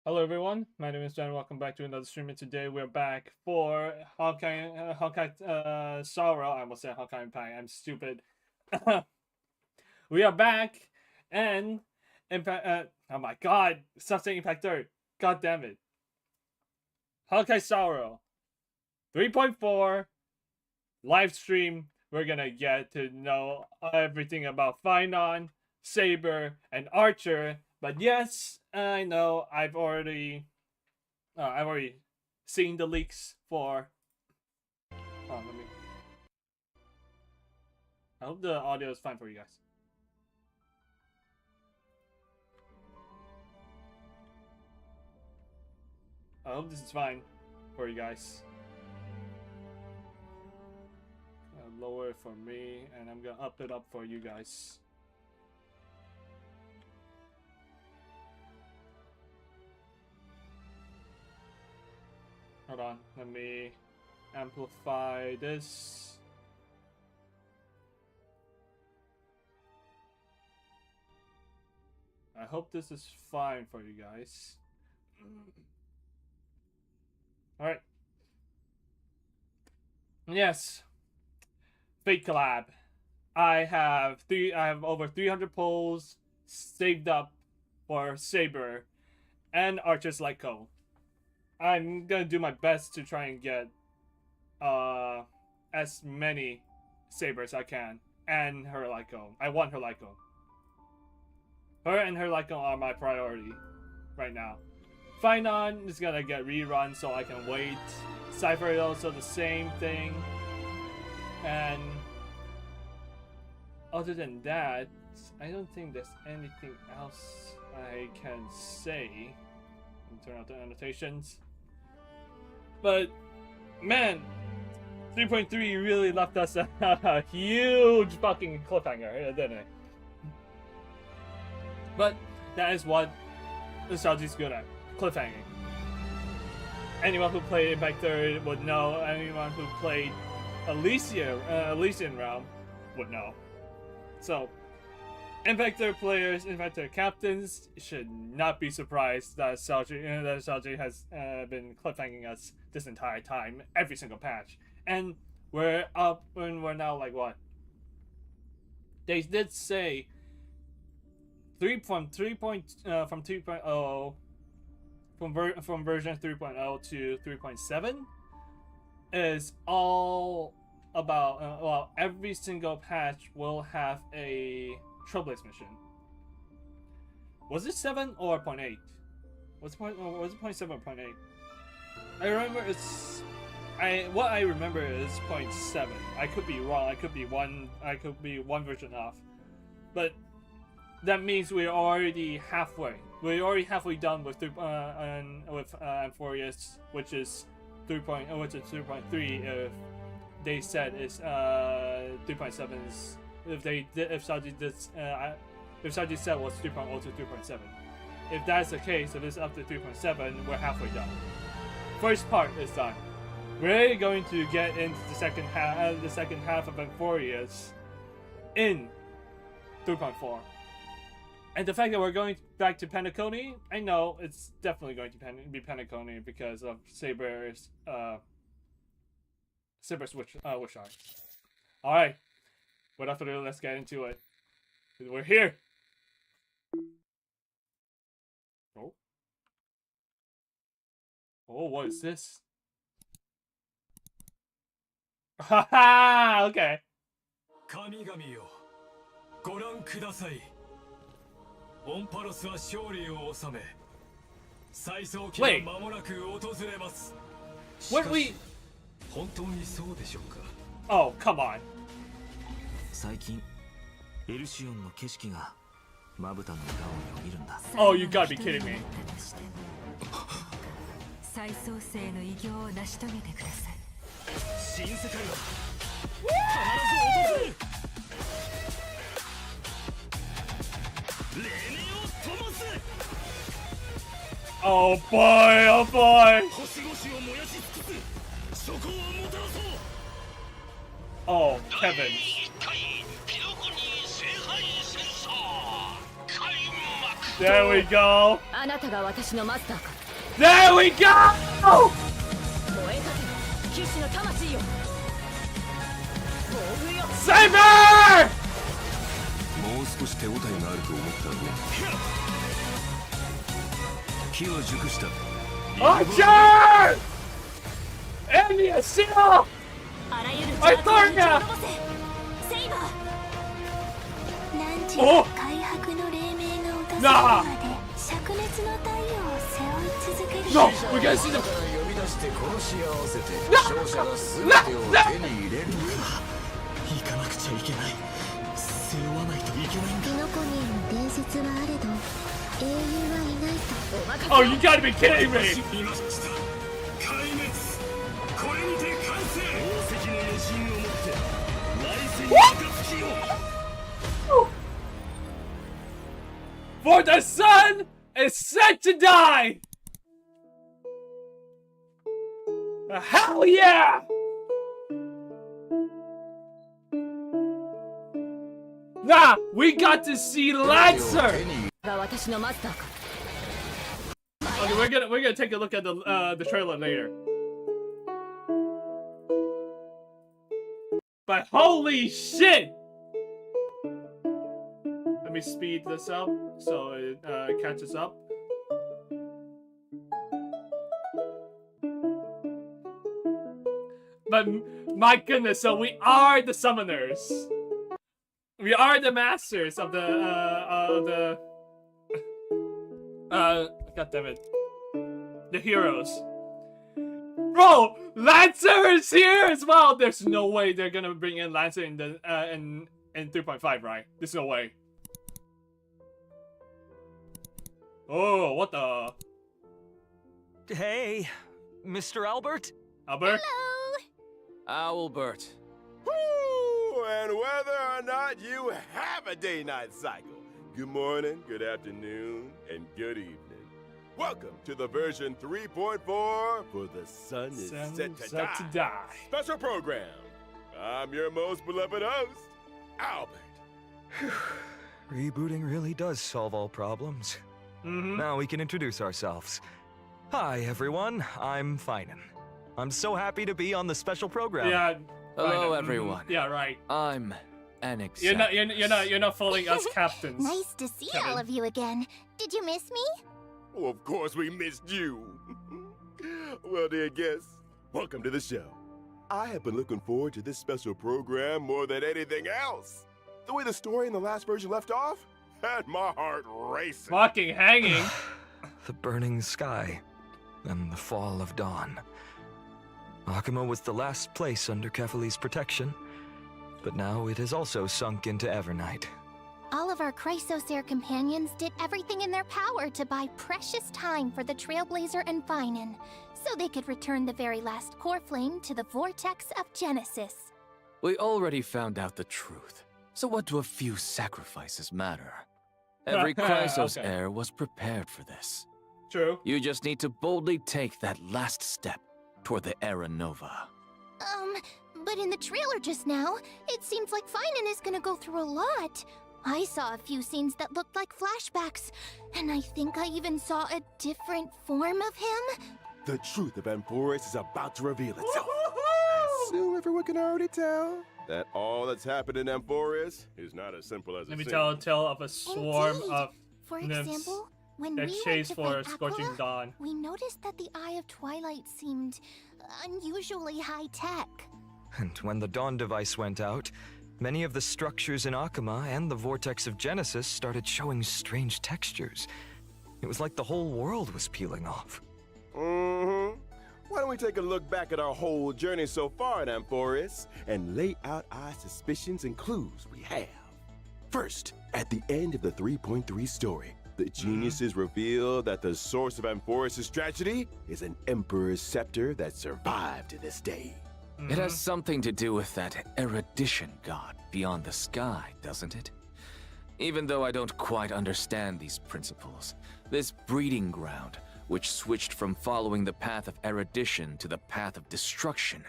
Hello everyone, my name is John. Welcome back to another stream. And today we're back for HonkaiStarRail. I almost said Honkai Impact. I'm stupid. We are back, and Impact. Oh my God! Stop saying Impact Third. God damn it. HonkaiStarRail 3.4 live stream. We're gonna get to know everything about Finon, Saber, and Archer. But yes, I know I've already seen the leaks for. Oh, let me. I hope the audio is fine for you guys. I hope this is fine for you guys. I'll lower it for me, and I'm gonna up it up for you guys. Hold on, let me amplify this. I hope this is fine for you guys. Alright. Yes. Fate collab. I have over 300 polls saved up for Saber and Archer's Lyco. I'm gonna do my best to try and get as many Sabers as I can, and her Lyco. I want her Lyco. Her and her Lyco are my priority right now. Finon is gonna get rerun, so I can wait. Cypher is also the same thing. And other than that, I don't think there's anything else I can say. Turn out the annotations. But man, 3.3 really left us a huge fucking cliffhanger, didn't it? But that is what nostalgia's good at, cliffhanging. Anyone who played Impact 3 would know. Anyone who played Elysian Realm would know. So, Impact 3 players, Impact 3 captains should not be surprised that nostalgia has been cliffhanging us this entire time, every single patch. And we're up, and we're now like what? They did say from version 3.0 to 3.7 is all about well, every single patch will have a Trailblaze mission. Was it 7 or 0.8? Was it 0.7 or 0.8? I remember what I remember is 0.7. I could be wrong. I could be one version off. But that means we're already halfway. We're already halfway done with Amphorius, which is 3.3. If they said is 3.7's. If Saji said was 3.0 to 3.7. If that's the case, if it's up to 3.7, we're halfway done. First part is done. We're going to get into the second half of Amphorius in 3.4. And the fact that we're going back to Penacony, I know it's definitely going to be Penacony because of Saber's wish art. All right. Without further ado, let's get into it. We're here. Oh. Oh, what is this? Haha, okay. Wait. What we... Oh, come on. Oh, you gotta be kidding me. Oh boy, oh boy. Oh, Kevin. There we go. There we go! Saber! もう少し手応えがあると思ったがね。機は熟した。Archer! Enya, Seal! My Thorna! Oh! Nah! No! We gotta see them! No! No! Oh, you gotta be kidding me! For the sun is set to die! Hell yeah! Nah, we got to see Lancer! Okay, we're gonna take a look at the trailer later. But holy shit! Let me speed this up so it catches up. But my goodness, so we are the summoners. We are the masters of the God damn it. The heroes. Bro, Lancer is here as well. There's no way they're gonna bring in Lancer in the in 3.5, right? There's no way. Oh, what the? Hey, Mr. Albert? Albert? Hello. Owlbert. Woo! And whether or not you have a day-night cycle, good morning, good afternoon, and good evening. Welcome to the version 3.4 for The Sun is Set to Die special program. I'm your most beloved host, Albert. Rebooting really does solve all problems. Now we can introduce ourselves. Hi, everyone. I'm Finan. I'm so happy to be on the special program. Yeah. Hello, everyone. Yeah, right. I'm Annex. You're not fooling us captains. Nice to see all of you again. Did you miss me? Oh, of course we missed you. Well, dear guests, welcome to the show. I have been looking forward to this special program more than anything else. The way the story in the last version left off had my heart racing. Fucking hanging. The burning sky and the fall of dawn. Akuma was the last place under Kefali's protection, but now it has also sunk into Evernight. All of our Chrysosaur companions did everything in their power to buy precious time for the Trailblazer and Finan, so they could return the very last core flame to the Vortex of Genesis. We already found out the truth, so what do a few sacrifices matter? Every Chrysos heir was prepared for this. True. You just need to boldly take that last step toward the Era Nova. But in the trailer just now, it seems like Finan is gonna go through a lot. I saw a few scenes that looked like flashbacks, and I think I even saw a different form of him. The truth of Amphoris is about to reveal itself. So everyone can already tell that all that's happened in Amphoris is not as simple as it Let me seems. tell a tale of a swarm Indeed. of For nymphs example, when that we went chase to for fight Scorching Aqua, Dawn. we noticed that the Eye of Twilight seemed unusually high-tech. And when the Dawn device went out, many of the structures in Akuma and the Vortex of Genesis started showing strange textures. It was like the whole world was peeling off. Why don't we take a look back at our whole journey so far in Amphoris and lay out our suspicions and clues we have. First, at the end of the 3.3 story, the geniuses reveal that the source of Amphoris' tragedy is an Emperor's scepter that survived to this day. It has something to do with that erudition god beyond the sky, doesn't it? Even though I don't quite understand these principles, this breeding ground, which switched from following the path of erudition to the path of destruction,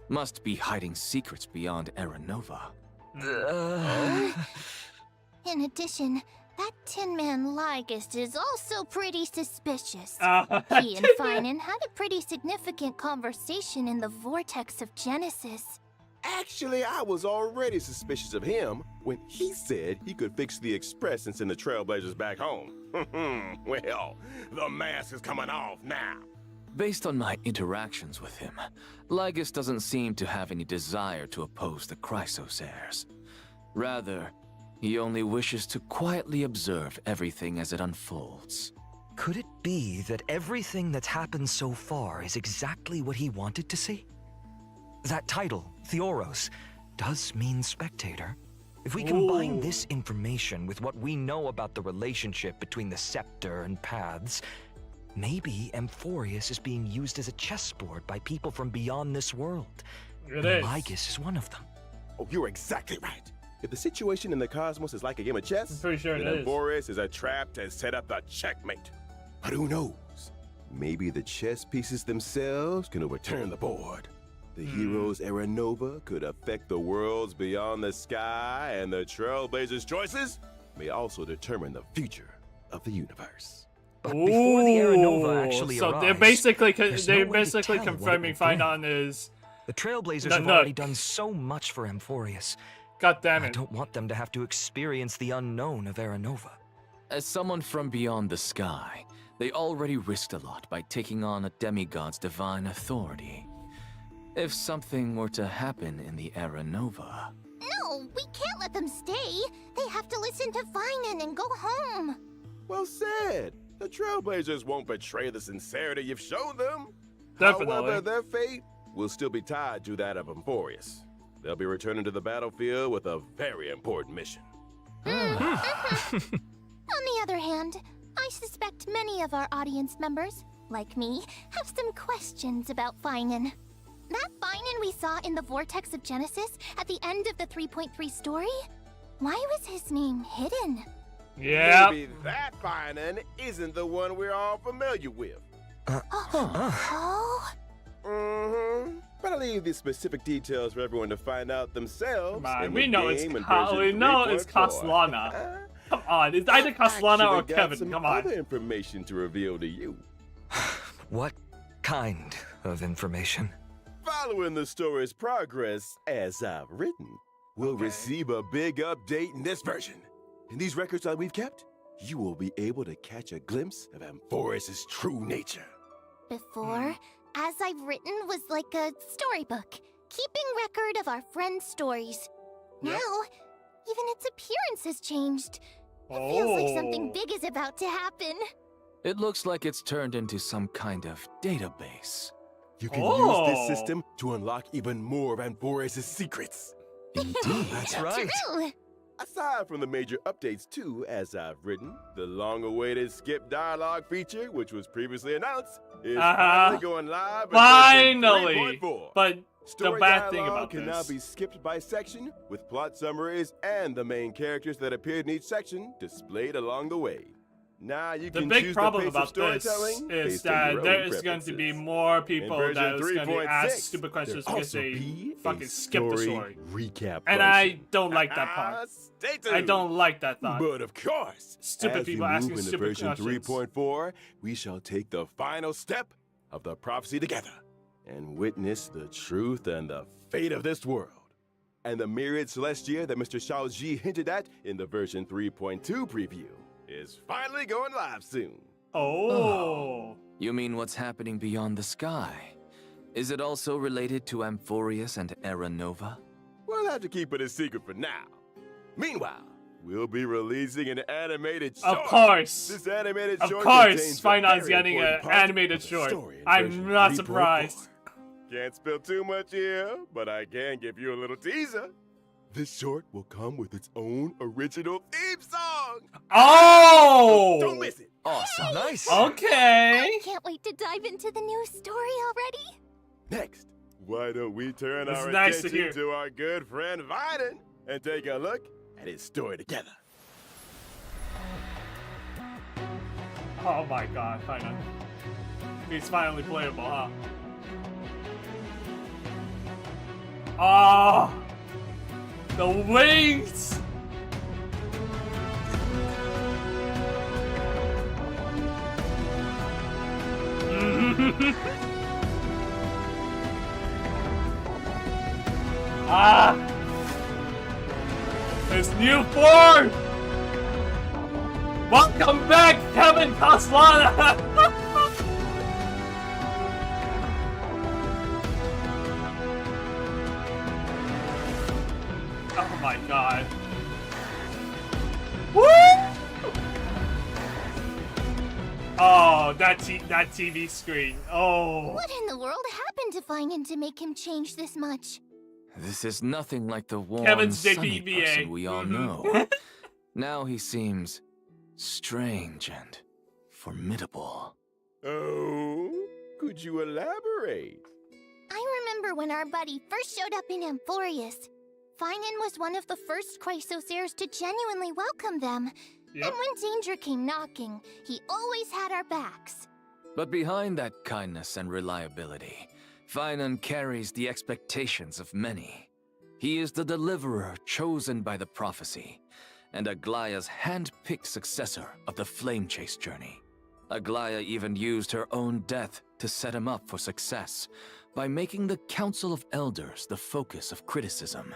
must be hiding secrets beyond Era Nova. In addition, That Tin Man Lygist is also pretty suspicious. He and Tin Man. Finan had a pretty significant conversation in the Vortex of Genesis. Actually, I was already suspicious of him when he said he could fix the Express and send the Trailblazers back home. Well, the mask is coming off now. Based on my interactions with him, Lygus doesn't seem to have any desire to oppose the Chrysos heirs. Rather, he only wishes to quietly observe everything as it unfolds. Could it be that everything that's happened so far is exactly what he wanted to see? That title, Theoros, does mean spectator. If we combine this information with what we know about the relationship between the Scepter and Paths, maybe Amphorius is being used as a chessboard by people from beyond this world. It And is. Lygus is one of them. Oh, you're exactly right. If the situation in the cosmos is like a game of chess, I'm pretty sure it then is. Amphorius is a trap to set up the checkmate. But who knows? Maybe the chess pieces themselves can overturn the board. The hero's era nova could affect the worlds beyond the sky, and the Trailblazers' choices may also determine the future of the universe. But before the Era Nova Ooh, actually so arrives, they're basically there's no way to basically tell what it confirming will bring. Finan is. The Trailblazers No, have no. already done so much for Amphorius. God damn I it. don't want them to have to experience the unknown of Era Nova. As someone from beyond the sky, they already risked a lot by taking on a demigod's divine authority. If something were to happen in the Era Nova... No, we can't let them stay. They have to listen to Finan and go home. Well said. The Trailblazers won't betray the sincerity you've shown them. Definitely. However, their fate will still be tied to that of Amphorius. They'll be returning to the battlefield with a very important mission. On the other hand, I suspect many of our audience members, like me, have some questions about Finan. That Finan we saw in the Vortex of Genesis at the end of the 3.3 story? Why was his name hidden? Yeah. Maybe that Finan isn't the one we're all familiar with. Oh? But I'll leave the specific details for everyone to find out themselves. Come on, in we the know it's game in we version know it's 3.4. Castellana. Come on, it's either Castellana or Actually got Kevin. some Come on. other information to reveal to you. What kind of information? Following the story's progress, as I've written, we'll receive a big update in this version. In these records that we've kept, you will be able to catch a glimpse of Amphorius' true nature. Before, as I've written was like a storybook, keeping record of our friends' stories. Yep. Now, even its appearance has changed. It feels like something Oh. big is about to happen. It looks like it's turned into some kind of database. You can use Oh. this system to unlock even more of Amphorius' secrets. Indeed. That's right. True. Aside from the major updates too, as I've written, the long-awaited skip dialogue feature, which was previously announced, is finally going live. in version Finally. 3.4. But the Story bad thing dialogue about can this. now be skipped by section, with plot summaries and the main characters that appeared in each section displayed along the way. Now you The can big choose problem the pace of about this storytelling is based on that your there own is going to be preferences. more In people version that is going to 3.6, ask stupid questions there'll because also they be fucking a skip the story. recap And I function. don't like that part. Stay tuned. I don't like that thought. But of course, Stupid as people we asking move into stupid version questions. 3.4, we shall take the final step of the prophecy together and witness the truth and the fate of this world. And the myriad celestia that Mr. Shaoji hinted at in the version 3.2 preview is finally going live soon. Oh. You mean what's happening beyond the sky? Is it also related to Amphorius and Era Nova? We'll have to keep it a secret for now. Meanwhile, we'll be releasing an animated short. Of course. This animated Of short course, contains the Finance very getting important an part animated of the short. story in I'm version not 3.4. surprised. Can't spill too much here, but I can give you a little teaser. This short will come with its own original theme song. Oh! Don't miss it. Awesome. Nice. Okay. I can't wait to dive into the new story already. Next, why don't we turn It's our nice to attention hear. to our good friend Viden and take a look at his story together. Oh my god, Finance. He's finally playable, huh? Oh! The wings! Ah! His new form! Welcome back, Kevin Coslana! Oh my god. Woo! Oh, that TV screen. Oh. What in the world happened to Finan to make him change this much? This is nothing like the warm, Kevin's sunny JPBA. person we all know. Now he seems strange and formidable. Oh, could you elaborate? I remember when our buddy first showed up in Amphorius. Finan was one of the first Chrysosairs to genuinely welcome them. Yep. And when danger came knocking, he always had our backs. But behind that kindness and reliability, Finan carries the expectations of many. He is the deliverer chosen by the prophecy, and Aglaya's hand-picked successor of the Flame Chase journey. Aglaya even used her own death to set him up for success, by making the Council of Elders the focus of criticism,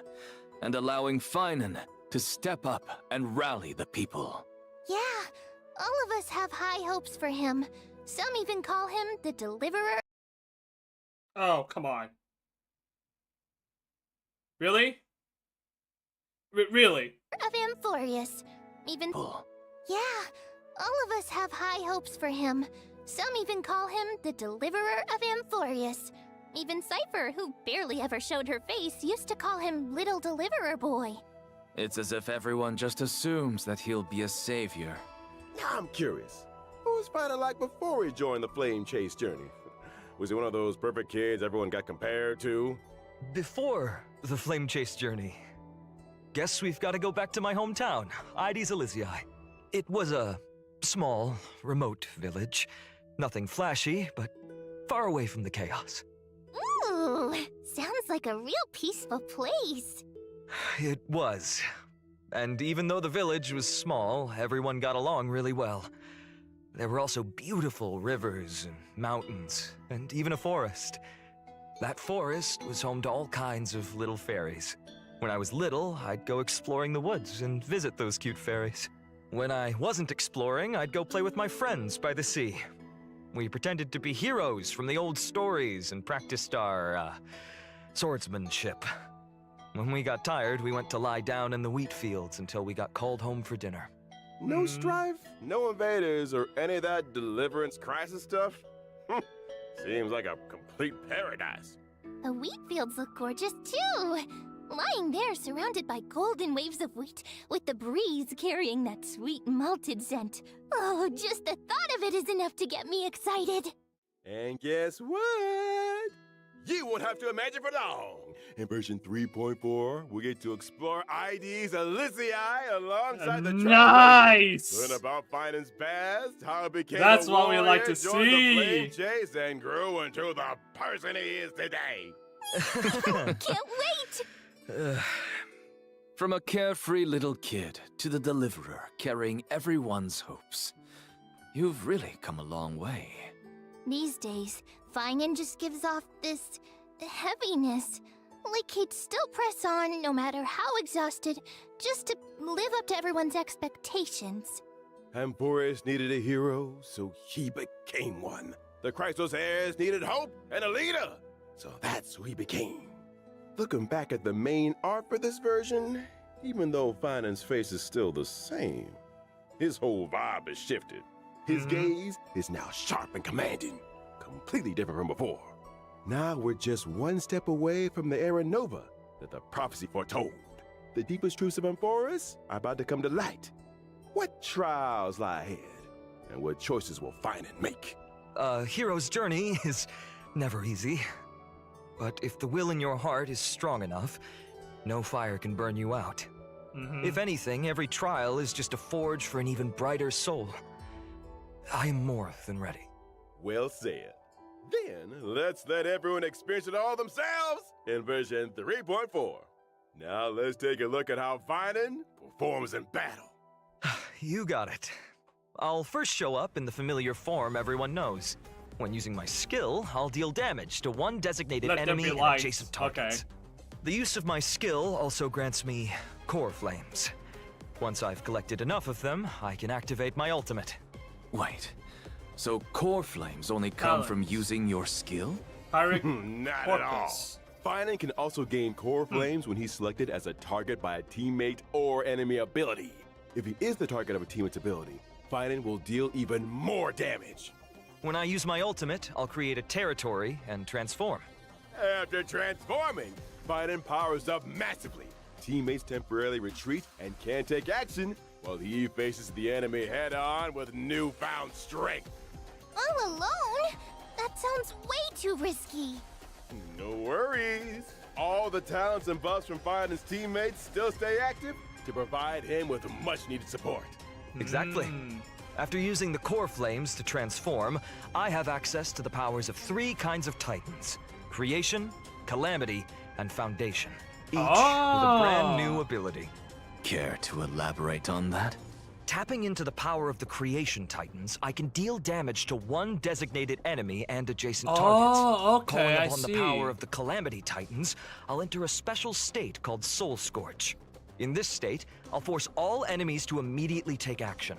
and allowing Finan to step up and rally the people. Yeah, all of us have high hopes for him. Some even call him the Deliverer. Oh, come on. Really? Really? Of Amphorius. Even... Yeah, all of us have high hopes for him. Some even call him the Deliverer of Amphorius. Even Cypher, who barely ever showed her face, used to call him Little Deliverer Boy. It's as if everyone just assumes that he'll be a savior. Now I'm curious. What was Finan like before he joined the Flame Chase journey? Was he one of those perfect kids everyone got compared to? Before the Flame Chase journey, guess we've got to go back to my hometown, Ides Elysiae. It was a small, remote village. Nothing flashy, but far away from the chaos. Ooh, sounds like a real peaceful place. It was. And even though the village was small, everyone got along really well. There were also beautiful rivers and mountains, and even a forest. That forest was home to all kinds of little fairies. When I was little, I'd go exploring the woods and visit those cute fairies. When I wasn't exploring, I'd go play with my friends by the sea. We pretended to be heroes from the old stories and practiced our, swordsmanship. When we got tired, we went to lie down in the wheat fields until we got called home for dinner. No strife, no invaders, or any of that deliverance crisis stuff? Seems like a complete paradise. The wheat fields look gorgeous too. Lying there surrounded by golden waves of wheat, with the breeze carrying that sweet malted scent. Oh, just the thought of it is enough to get me excited. And guess what? You won't have to imagine for long. In version 3.4, we get to explore Ides Elysiae alongside the Nice! travelers. Learn about Finan's past, how it became That's a what we warrior, like to joined the Flame see. Chase, and grew into the person he is today. Can't wait! From a carefree little kid to the deliverer carrying everyone's hopes. You've really come a long way. These days, Finan just gives off this heaviness. Like he'd still press on no matter how exhausted, just to live up to everyone's expectations. Amphorius needed a hero, so he became one. The Chrysosairs needed hope and a leader, so that's who he became. Looking back at the main art for this version, even though Finan's face is still the same, his whole vibe has shifted. His gaze is now sharp and commanding, completely different from before. Now we're just one step away from the era Nova that the prophecy foretold. The deepest truths of Amphorius are about to come to light. What trials lie ahead, and what choices will Finan make? A hero's journey is never easy. But if the will in your heart is strong enough, no fire can burn you out. If anything, every trial is just a forge for an even brighter soul. I am more than ready. Well said. Then, let's let everyone experience it all themselves in version 3.4. Now let's take a look at how Finan performs in battle. You got it. I'll first show up in the familiar form everyone knows. When using my skill, I'll deal damage to one designated Let them enemy be and lights. adjacent targets. The use of my skill also grants me core flames. Once I've collected enough of them, I can activate my ultimate. Wait, so core flames only come from using your skill? Pirate Not at all. Porpoise. Finan can also gain core flames when he's selected as a target by a teammate or enemy ability. If he is the target of a teammate's ability, Finan will deal even more damage. When I use my ultimate, I'll create a territory and transform. After transforming, Finan powers up massively. Teammates temporarily retreat and can't take action, while he faces the enemy head-on with newfound strength. All alone? That sounds way too risky. No worries. All the talents and buffs from Finan's teammates still stay active to provide him with much-needed support. Exactly. After using the core flames to transform, I have access to the powers of 3 kinds of titans: Creation, Calamity, and Foundation. Each with a brand new ability. Care to elaborate on that? Tapping into the power of the Creation Titans, I can deal damage to one designated enemy and adjacent targets. Okay, Calling I upon see. the power of the Calamity Titans, I'll enter a special state called Soul Scorch. In this state, I'll force all enemies to immediately take action,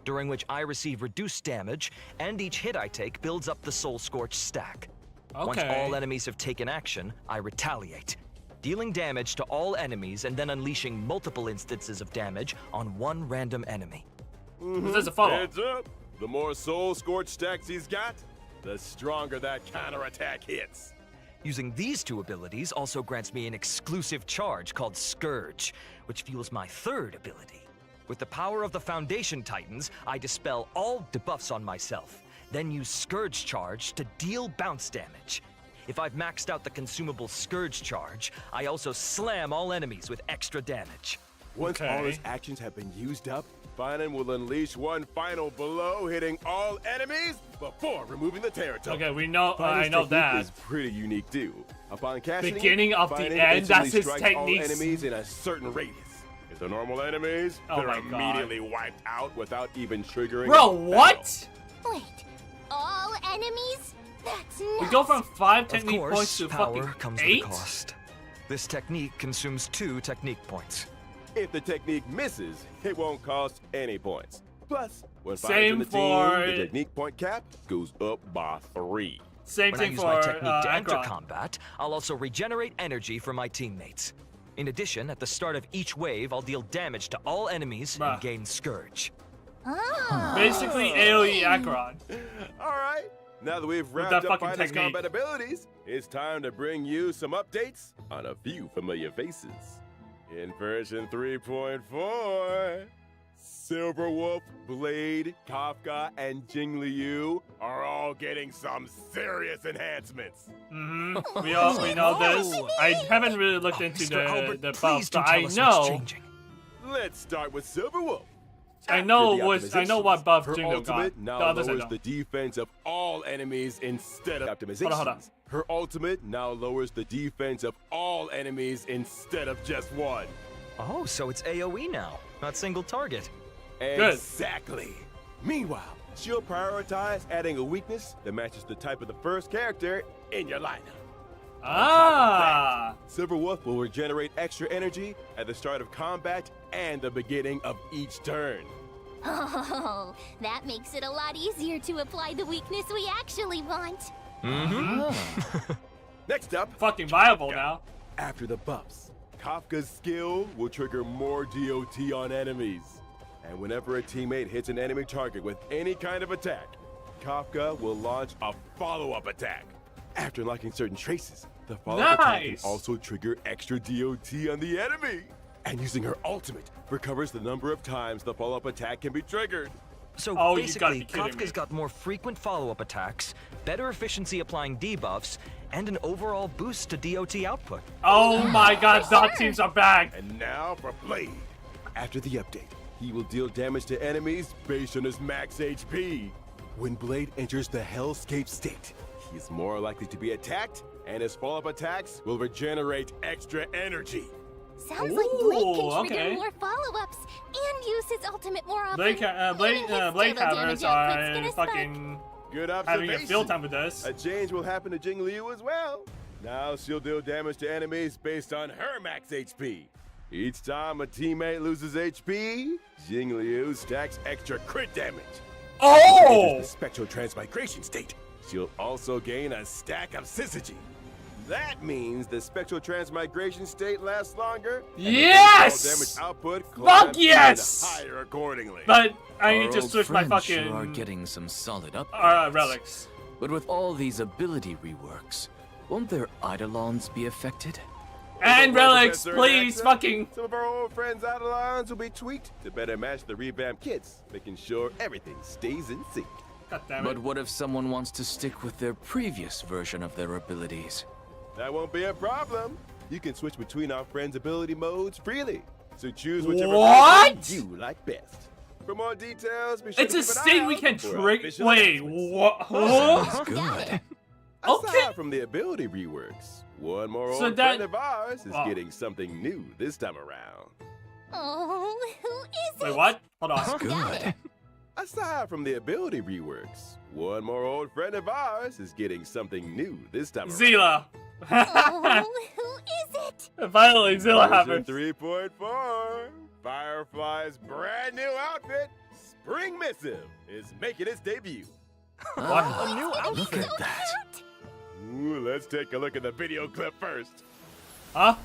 during which I receive reduced damage, and each hit I take builds up the Soul Scorch stack. Once Okay. all enemies have taken action, I retaliate, dealing damage to all enemies and then unleashing multiple instances of damage on one random enemy. There's a follow. Heads up. The more Soul Scorch stacks he's got, the stronger that counterattack hits. Using these 2 abilities also grants me an exclusive charge called Scourge, which fuels my 3rd ability. With the power of the Foundation Titans, I dispel all debuffs on myself, then use Scourge Charge to deal bounce damage. If I've maxed out the consumable Scourge Charge, I also slam all enemies with extra damage. Once all Okay. his actions have been used up, Finan will unleash one final blow, hitting all enemies before removing the territory. Okay, we know. I Finan's know technique that. is pretty unique too. Upon casting Beginning it, of the Finan end, that's instantly his strikes all techniques. enemies in a certain radius. If they're normal enemies, Oh they're my God. immediately wiped out without even triggering. Bro, a battle. what? Wait, all enemies? That's nuts. We go from 5 Of technique points course, to power fucking comes 8? with a cost. This technique consumes 2 technique points. If the technique misses, it won't cost any points. Plus, when Same Finan's in the for- team, the technique point cap goes up by 3. Same When I thing use for my technique to enter Akron. combat, I'll also regenerate energy for my teammates. In addition, at the start of each wave, I'll deal damage to all enemies Bruh. and gain Scourge. Oh. Basically, AoE Akron. All right. Now that we've that wrapped up fucking Finan's technique. combat abilities, it's time to bring you some updates on a few familiar faces. In version 3.4, Silverwolf, Blade, Kafka, and Jingliu are all getting some serious enhancements. We know this. I haven't really looked into Mr. Albert, the please buffs, do but tell I us what's know. changing. Let's start with Silverwolf. I After know the what optimizations, buff her Jingle got. ultimate The now others I lowers don't. the defense of all enemies instead of optimizations. Hold on. Her ultimate now lowers the defense of all enemies instead of just one. Oh, so it's AoE now, not single target. Exactly. Meanwhile, she'll prioritize adding a weakness that matches the type of the first character in your lineup. Ah! Silverwolf will regenerate extra energy at the start of combat and the beginning of each turn. Oh, that makes it a lot easier to apply the weakness we actually want. Next up, Fucking viable now. after the buffs, Kafka's skill will trigger more DOT on enemies. And whenever a teammate hits an enemy target with any kind of attack, Kafka will launch a follow-up attack. After unlocking certain traces, the follow-up attack can Nice. also trigger extra DOT on the enemy. And using her ultimate recovers the number of times the follow-up attack can be triggered. So Oh, you gotta basically, be kidding Kafka's me. got more frequent follow-up attacks, better efficiency applying debuffs, and an overall boost to DOT output. Oh my god, dot teams are back. And now for Blade. After the update, he will deal damage to enemies based on his max HP. When Blade enters the Hellscape state, he is more likely to be attacked, and his follow-up attacks will regenerate extra energy. Sounds like Blade can Ooh, trigger okay. more follow-ups and use his ultimate more often. Blade Even his Blade total hammers damage output's are gonna fucking Good having observation. a field time with us. A change will happen to Jing Liu as well. Now she'll deal damage to enemies based on her max HP. Each time a teammate loses HP, Jing Liu stacks extra crit damage. Oh! Enters the spectral transmigration state. She'll also gain a stack of syzygy. That means the spectral transmigration state lasts longer. And Yes! the damage output Fuck climbs yes! even higher accordingly. But I need Our to old switch my friends fucking sure are getting some solid upgrades. relics. But with all these ability reworks, won't their Eidolons be affected? And Well, relics, Professor please, Naxa, fucking. Some of our old friends' Eidolons will be tweaked to better match the revamped kits, making sure everything stays in sync. God damn it. But what if someone wants to stick with their previous version of their abilities? That won't be a problem. You can switch between our friends' ability modes freely. So choose whichever What? version you like best. For more details, be sure It's to a keep an state eye we out can for trick. official Wait, announcements. what? Sounds Huh? good. Okay. Aside from the ability reworks, one more So old that- friend of ours is Oh. getting something new this time around. Oh, who is Wait, it? what? Hold on. Good. Aside from the ability reworks, one more old friend of ours is getting something new this time around. Zila. Oh, who is it? Finally, Zila Version happened. 3.4, Firefly's brand new outfit, Spring Missive, is making its debut. Ah, A new outfit. look at that. Ooh, let's take a look at the video clip first. Huh?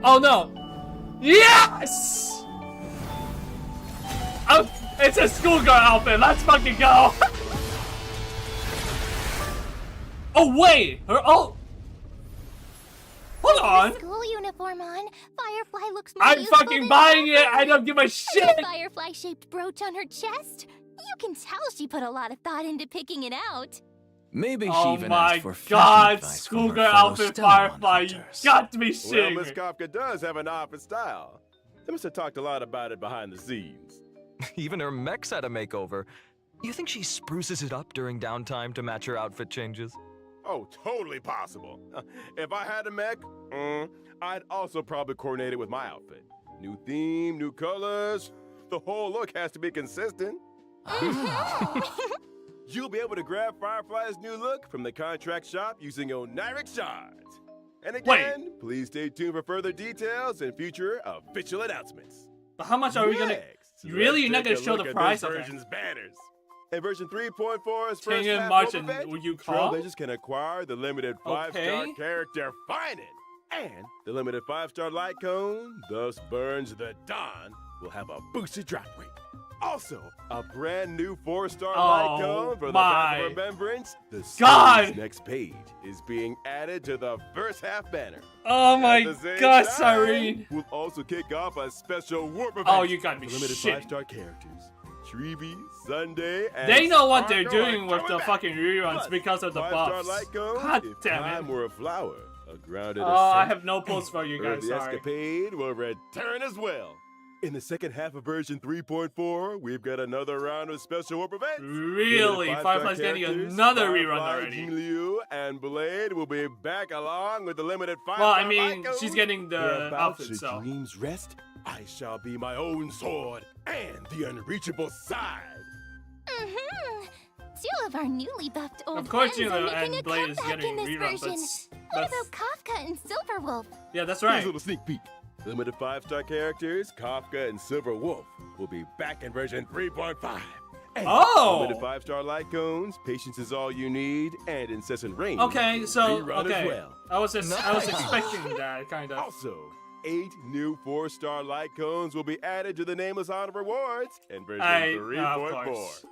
Oh no! Yes! Oh, it's a schoolgirl outfit. Let's fucking go. Oh wait, her hold on. School uniform on. Firefly looks more I'm useful fucking than buying it. ever. I don't give a And shit. the firefly-shaped brooch on her chest. You can tell she put a lot of thought into picking it out. Maybe she Oh even my asked for fashion god, advice from her schoolgirl fellow outfit Stellar Firefly. You hunters. got to be Well, shitting Miss me. Kafka does have an eye for style. They must have talked a lot about it behind the scenes. Even her mech's had a makeover. You think she spruces it up during downtime to match her outfit changes? Oh, totally possible. If I had a mech, I'd also probably coordinate it with my outfit. New theme, new colors. The whole look has to be consistent. You'll be able to grab Firefly's new look from the contract shop using Oniric Shards. And again, please stay tuned for further details and future official announcements. But how much are we gonna? Next, Really? You're not let's gonna take a show look the at price this of it? version's banners. In version 3.4's first Changing half much Boba and Fett, will you call? Trailblazers can acquire the limited 5-star Okay. character Find It. And the limited 5-star light cone, thus burns the Dawn, will have a boosted drop rate. Also, a brand new 4-star light cone for the Path my of Remembrance. The God. story's next page is being added to the first half banner. Oh my At the same god, time, Cyrene. We'll also kick off a special warp event. Oh, you gotta be for limited shitting. 5-star characters. Treevee, Sunday, and They know what they're Sparkle are doing with coming the back. fucking reruns Plus, because of the 5-star buffs. light cone, God if damn time it. were a flower, a grounded I ascent, have no post for you or guys, the sorry. escapade will return as well. In the second half of version 3.4, we've got another round of special warp events. Really? Limited 5-star Firefly's getting characters, another rerun Firefly, already. Jing Liu, and Blade will be back along with the limited 5-star Well, I light mean, cone. she's getting the Whereabouts outfit, should so. dreams rest, I shall be my own sword and the unreachable side. Mm-hmm. Two of our newly buffed old Of course, friends Juno are making a and Blade is comeback getting in this reruns, version. but What about Kafka and Silverwolf? yeah, that's Here's right. a little sneak peek. Limited 5-star characters, Kafka and Silver Wolf, will be back in version 3.5. And Oh! limited 5-star light cones, patience is all you need, and incessant rain. Okay, so rerun as okay, well. I was Nice. expecting that kind of. Also, 8 new 4-star light cones will be added to the Nameless Honor rewards in version Of 3.4. course.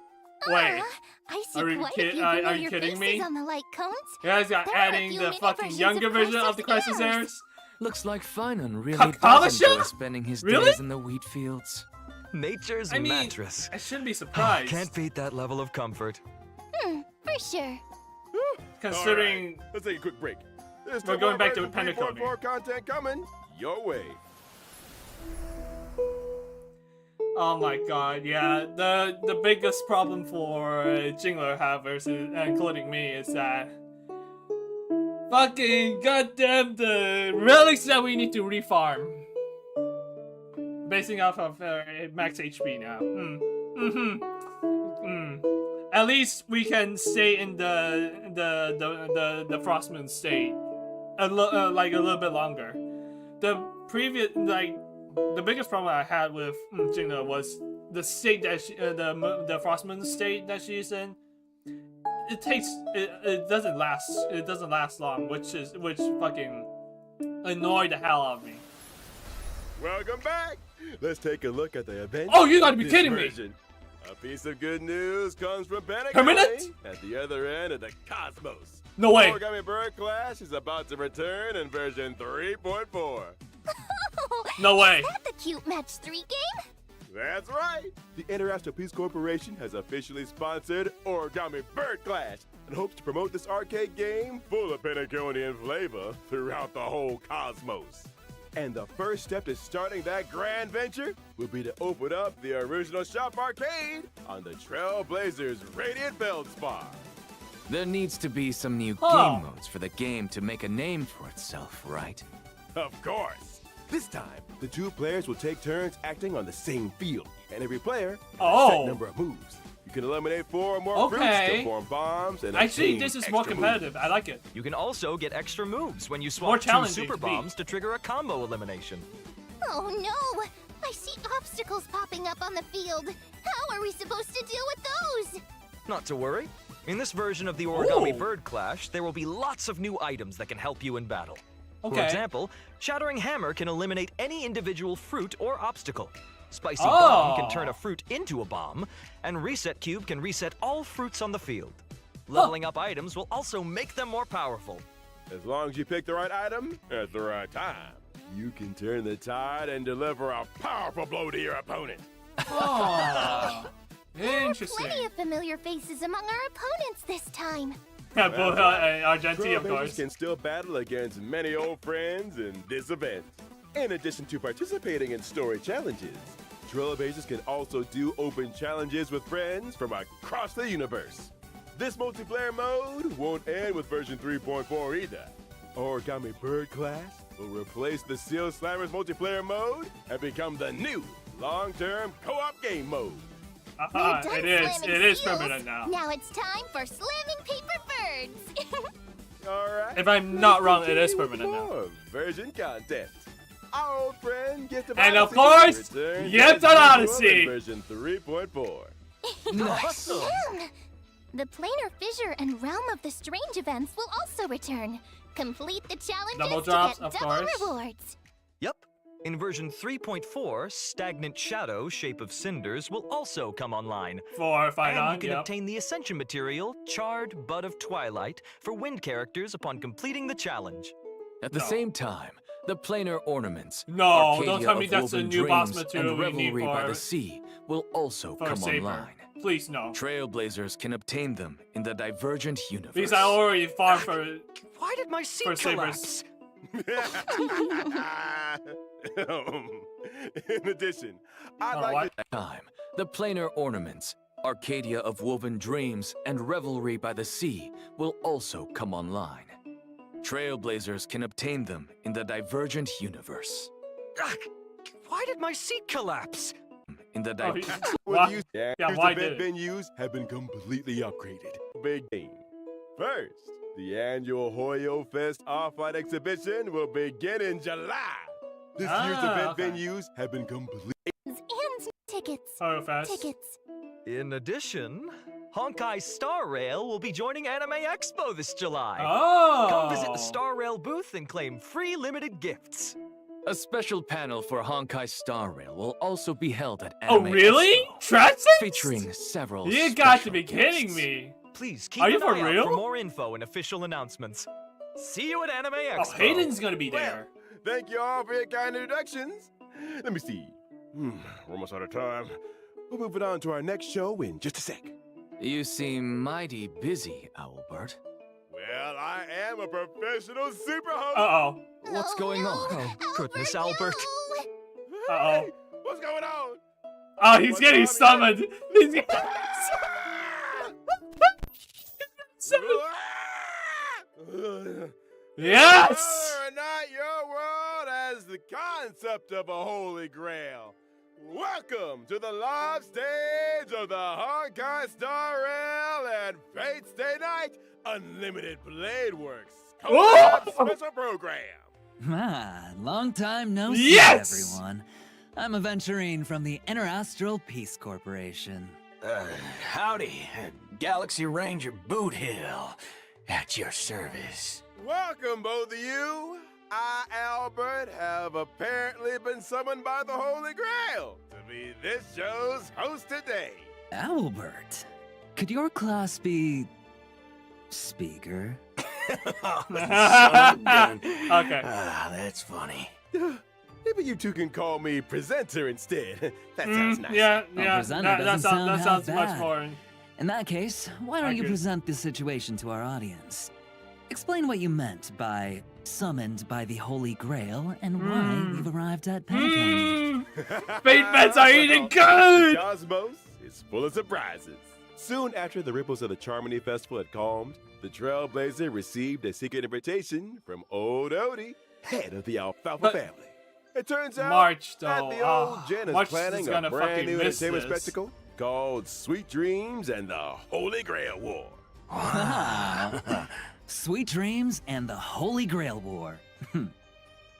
Wait, I see Are you quite kid- a few are familiar you kidding faces me? on the light cones. you guys got There are a adding few the mini fucking versions younger of version of the Crisis Crisis Heirs. Heirs. Looks like Finan really Kakabasha? does enjoy spending his Really? days in the wheat fields. Nature's I mean, mattress. I shouldn't be surprised, Can't beat that level of comfort. For sure. considering. Alright, let's take a quick break. There's We're still going more back to version Panda Coding. 3.4 content coming your way. Oh my god, yeah. The biggest problem for Jingler have versus, including me, is that fucking goddamn the relics that we need to refarm, basing off of max HP now. At least we can stay in the Frostmoon state like a little bit longer. The previous the biggest problem I had with Jinna was the state that the Frostmoon state that she's in. It doesn't last long, which fucking annoyed the hell out of me. Welcome back. Let's take a look at the event. Oh, you gotta be this kidding me! version. A piece of good news comes from Panic Permanent? at the other end of the cosmos. No way. Origami Bird Clash is about to return in version 3.4. No way. Is that the cute match 3 game? That's right. The International Peace Corporation has officially sponsored Origami Bird Clash and hopes to promote this arcade game full of Pentaconian flavor throughout the whole cosmos. And the first step to starting that grand venture will be to open up the original shop arcade on the Trailblazers Radiant Feldspar. There needs to be some new game modes for the game to make a name for itself, right? Of course. This time, the 2 players will take turns acting on the same field, and every player has a set number of moves. You can eliminate 4 or more fruits to form bombs and actually, this is more competitive. Moves. I like it. You can also get extra moves when you More swap 2 challenging super to beat. bombs to trigger a combo elimination. Oh no! I see obstacles popping up on the field. How are we supposed to deal with those? Not to worry. In this version of the Origami Ooh. Bird Clash, there will be lots of new items that can help you in battle. Okay. For example, Shattering Hammer can eliminate any individual fruit or obstacle. Spicy Bomb can turn a fruit into a bomb, and Reset Cube can reset all fruits on the field. Leveling up items will also make them more powerful. As long as you pick the right item at the right time, you can turn the tide and deliver a powerful blow to your opponent. Oh, Plenty interesting. of familiar faces among our opponents this time. Yeah, both Argentina, of Trailblazers course. can still battle against many old friends in this event. In addition to participating in story challenges, Trailblazers can also do open challenges with friends from across the universe. This multiplayer mode won't end with version 3.4 either. Origami Bird Clash will replace the Seal Slammers multiplayer mode and become the new long-term co-op game mode. We're done It is slamming seals. permanent now. Now it's time for slamming paper birds. All right. If I'm not wrong, it is permanent now. More version content. Our old friend gets the And of Odyssey course, returns Yet as an usual Odyssey. in version 3.4. Nice. The Planar Fissure and Realm of the Strange events will also return. Complete the challenges Double drops, to of get double course. rewards. Yep. In version 3.4, Stagnant Shadow, Shape of Cinders, will also come online. For fight And on, you can yep. obtain the Ascension material, Charred Bud of Twilight, for wind characters upon completing the challenge. At the same time, the planar ornaments, No, Arcadia don't tell me of that's the Woven new boss Dreams, material and we need Revelry by for- the Sea will also For come Saber. online. Please no. Trailblazers can obtain them in the Divergent universe. Because I already farmed for Why did my seat For collapse? Sabers. In addition, I'd Oh, like what? to time, the planar ornaments, Arcadia of Woven Dreams, and Revelry by the Sea will also come online. Trailblazers can obtain them in the Divergent universe. Ugh, why did my seat collapse? In the Oh, Divergent Why- use yeah, Here's why event did it? venues have been completely upgraded. Big game. First, the annual Hoyo Fest Off-Light exhibition will begin in July. This year's event okay. venues have been completely. And tickets. Oh, fast. Tickets. In addition, HonkaiStarRail will be joining Anime Expo this July. Oh. Come visit the StarRail booth and claim free limited gifts. A special panel for HonkaiStarRail will also be held at Oh, Anime really? Expo, Transit? featuring several You got to special be kidding guests. me. Please keep Are you an for eye out real? for more info and official announcements. See you at Anime Oh, Expo. Hayden's gonna be there. Thank you all for your kind introductions. Let me see. We're almost out of time. We'll move it on to our next show in just a sec. You seem mighty busy, Owlbert. Well, I am a professional super host. Uh-oh. What's going on? Oh, goodness, Albert. no. Uh-oh. Hey, what's going on? Oh, he's What's getting wrong, summoned. He's getting summoned. Yes! Whether or not your world has the concept of a holy grail. Welcome to the live stage of the HonkaiStarRail and Fates Day Night Unlimited Blade Works Whoa! COLLAB special program. Long time no see, Yes! everyone. I'm Aventurine from the Interastral Peace Corporation. Howdy, Galaxy Ranger Boot Hill, at your service. Welcome, both of you. I, Albert, have apparently been summoned by the Holy Grail to be this show's host today. Albert, could your class be... speaker? Oh, son of a gun. Okay. That's funny. Maybe you two can call me presenter instead. That sounds nice. Yeah, Well, yeah. presenter That doesn't sound half sounds much bad. more. In that case, why don't you Accurate. present the situation to our audience? Explain what you meant by summoned by the Holy Grail and why we've arrived at Pentagon. Fate Mets are eating The good! cosmos is full of surprises. Soon after the ripples of the Charmony Festival had calmed, the Trailblazer received a secret invitation from old Odie, head of the Alfalfa But- family. It turns out March, that though. the old Jen is March planning is a gonna brand fucking new miss entertainment this. spectacle called Sweet Dreams and the Holy Grail War. Sweet Dreams and the Holy Grail War.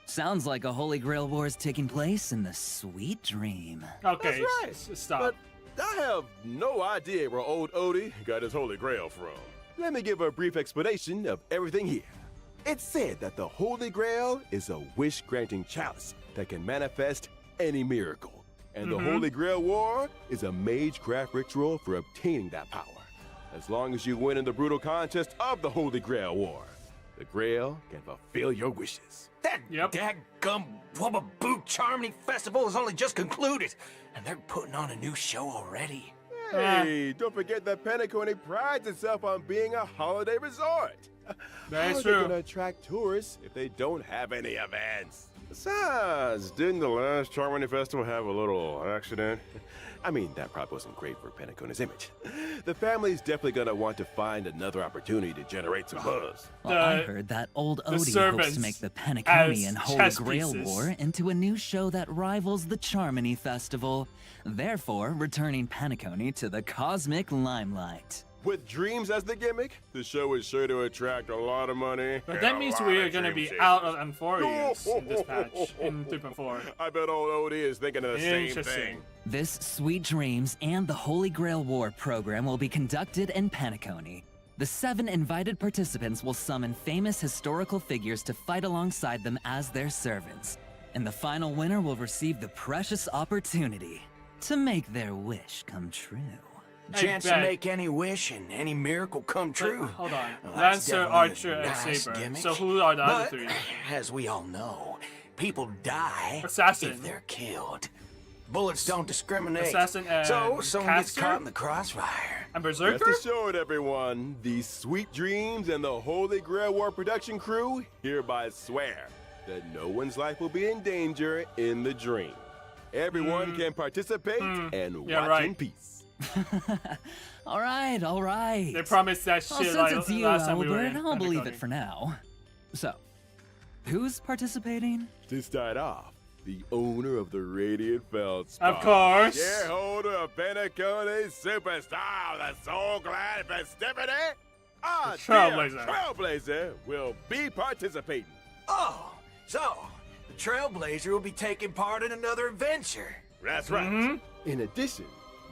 Sounds like a Holy Grail War is taking place in the Sweet Dream. Okay, That's right. stop. But I have no idea where old Odie got his Holy Grail from. Let me give a brief explanation of everything here. It's said that the Holy Grail is a wish-granting chalice that can manifest any miracle. And the Holy Grail War is a magecraft ritual for obtaining that power. As long as you win in the brutal contest of the Holy Grail War, the Grail can fulfill your wishes. That Yep. daggum Wubba Boot Charmony Festival has only just concluded, and they're putting on a new show already. Hey, don't forget that Penacony prides itself on being a holiday resort. That is How are true. they gonna attract tourists if they don't have any events? Besides, didn't the last Charmony Festival have a little accident? I mean, that probably wasn't great for Penacony's image. The family's definitely gonna want to find another opportunity to generate some buzz. Well, I The- heard that old the Odie hopes servants to make the as Penaconian Holy chess Grail pieces. War into a new show that rivals the Charmony Festival, therefore returning Penacony to the cosmic limelight. With dreams as the gimmick, the show is sure to attract a lot of money. But and that a means lot we of are gonna dream be chasers. out of Amphorius in this patch, in 3.4. I bet old Odie is thinking of the same Interesting. thing. This Sweet Dreams and the Holy Grail War program will be conducted in Penacony. The 7 invited participants will summon famous historical figures to fight alongside them as their servants. And the final winner will receive the precious opportunity to make their wish come true. Chance to bet. make any wish and any miracle come true. Hold on. Well, that's Lancer, definitely a Archer, and nice Saber. gimmick. So who are the other But, 3? as we all know, people die Assassin. if they're killed. Bullets don't discriminate. Assassin and so someone gets Caster? caught in the crossfire. And Rest Berserker? assured, everyone, the Sweet Dreams and the Holy Grail War production crew hereby swear that no one's life will be in danger in the dream. Everyone can participate and Yeah, watch right. in peace. All right. They promised that Well, shit since like it's you, last time we were Albert, in I'll believe Penacony. it for now. So, who's participating? To start off, the owner of the Radiant Feldspar. Of course. Shareholder of Penacony Superstar, the Soul Glad Festivity. Ah, Trailblazer. Trailblazer will be participating. Oh, so the Trailblazer will be taking part in another adventure. That's right. Mm-hmm. In addition,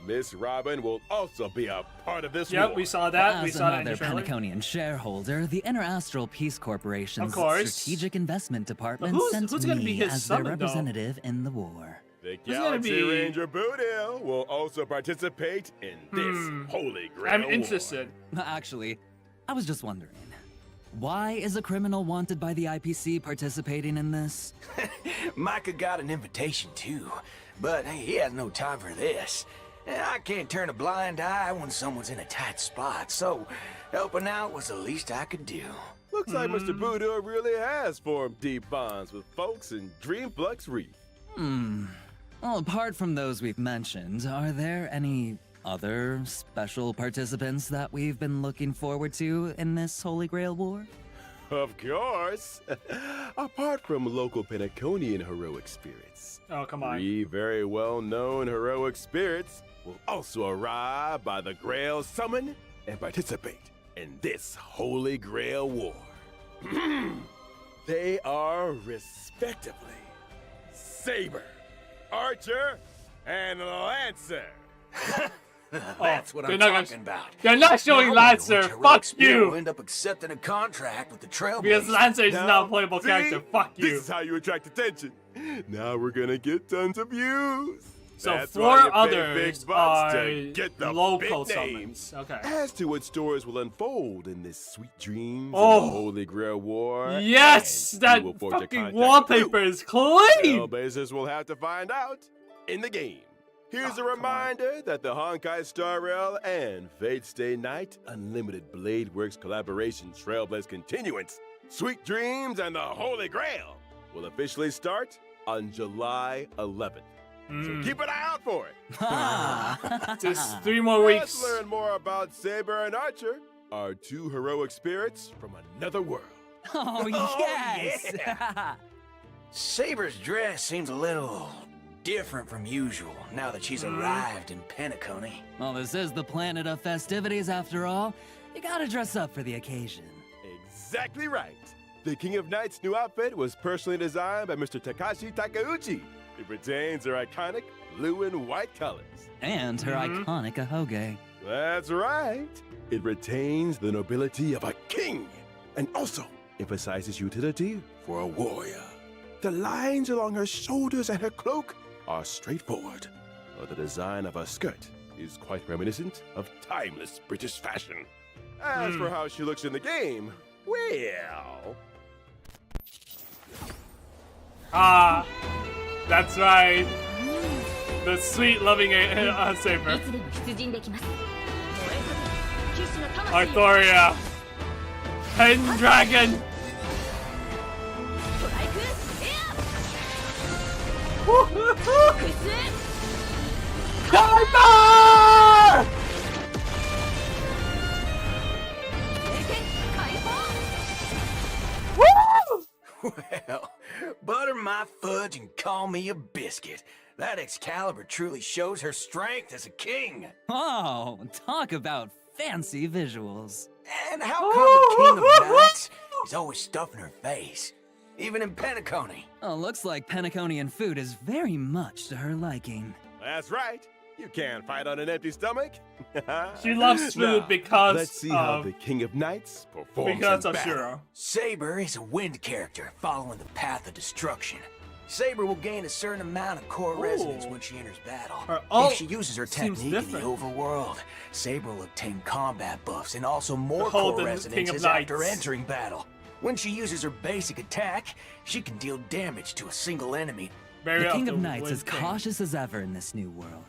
Miss Robin will also be a part of this Yep, war. we saw that. We As saw that in another the trailer. Penaconian shareholder, the Interastral Peace Corporation's Of course. strategic investment department who's sent gonna me be his as their summon, though? representative in the war. The Who's gonna Galaxy be- Ranger Boodle will also participate in this Holy Grail I'm War. interested. Actually, I was just wondering, why is a criminal wanted by the IPC participating in this? Micah got an invitation too, but he has no time for this. I can't turn a blind eye when someone's in a tight spot, so helping out was the least I could do. Looks like Mr. Boodle really has formed deep bonds with folks in Dreamflux Reef. Well, apart from those we've mentioned, are there any other special participants that we've been looking forward to in this Holy Grail War? Of course. Apart from local Penaconian heroic spirits, Oh, come on. 3 very well-known heroic spirits will also arrive by the Grail Summon and participate in this Holy Grail War. They are respectively Saber, Archer, and Lancer. That's what they're I'm not talking about. They're not showing Now, Lancer. Heroic Fuck Spirit will you. end up accepting a contract with the Trailblazers. Because Lancer is Now, not a playable see? character. Fuck you. This is how you attract attention. Now we're gonna get tons of views. So That's 4 why you pay others big bucks are to get the local big names. summons. Okay. As to what stories will unfold in this Sweet Dreams Oh. and the Holy Grail War. Yes, and that who will forge a fucking contract wallpaper with is clean. Trailblazers will have to find out in the game. Here's a reminder that the HonkaiStarRail and Fate Stay Night Unlimited Blade Works collaboration Trailblaze Continuance, Sweet Dreams and the Holy Grail will officially start on July 11th. So keep an eye out for it. Just 3 more weeks. Let's learn more about Saber and Archer, our 2 heroic spirits from another world. Oh, yes! Saber's dress seems a little different from usual now that she's arrived in Penacony. Well, this is the planet of festivities after all. You gotta dress up for the occasion. Exactly right. The King of Knights' new outfit was personally designed by Mr. Takashi Takeuchi. It retains her iconic blue and white colors. And her iconic ahoge. That's right. It retains the nobility of a king and also emphasizes utility for a warrior. The lines along her shoulders and her cloak are straightforward, while the design of her skirt is quite reminiscent of timeless British fashion. As for how she looks in the game, well... That's right. The sweet loving Saber. いつでも出陣できます燃えかけ騎士の魂 Arthoria. Pendragon. トライクエア Woo-hoo-hoo. 複数 Kuiper! 聖剣解放 Woo! Well, butter my fudge and call me a biscuit. That Excalibur truly shows her strength as a king. Oh, talk about fancy visuals. And how come the King of Knights is always stuffing her face? Even in Penacony. Oh, looks like Penaconian food is very much to her liking. That's right. You can't fight on an empty stomach. She loves food Now, because let's see how of the King of Knights performs because in of battle. Shiro. Saber is a wind character following the path of destruction. Saber will gain a certain amount of core resonance when she enters battle. Her ult If she uses her seems technique in the different. overworld, Saber will obtain combat buffs and also more Behold core the King of resonances after Knights. entering battle. When she uses her basic attack, she can deal damage to a single enemy. Very The King often of Knights with is King. cautious as ever in this new world.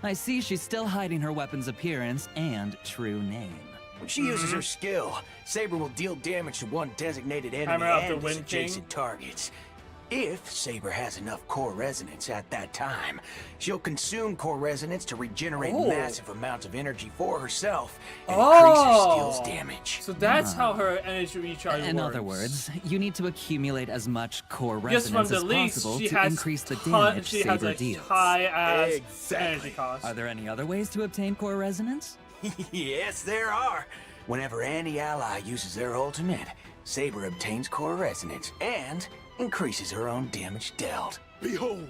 I see she's still hiding her weapon's appearance and true name. When she uses her skill, Saber will deal damage to one designated enemy Hammer out the and its Wind King. adjacent targets. If Saber has enough core resonance at that time, she'll consume core resonance to regenerate massive amounts of energy for herself and increase her skill's damage. So that's how her energy recharge In works. other words, you need to accumulate as much core Just from resonance the as least, possible she to has increase the ton- damage she has Saber a deals. high ass Exactly. energy cost. Are there any other ways to obtain core resonance? Yes, there are. Whenever any ally uses their ultimate, Saber obtains core resonance and increases her own damage dealt. Behold,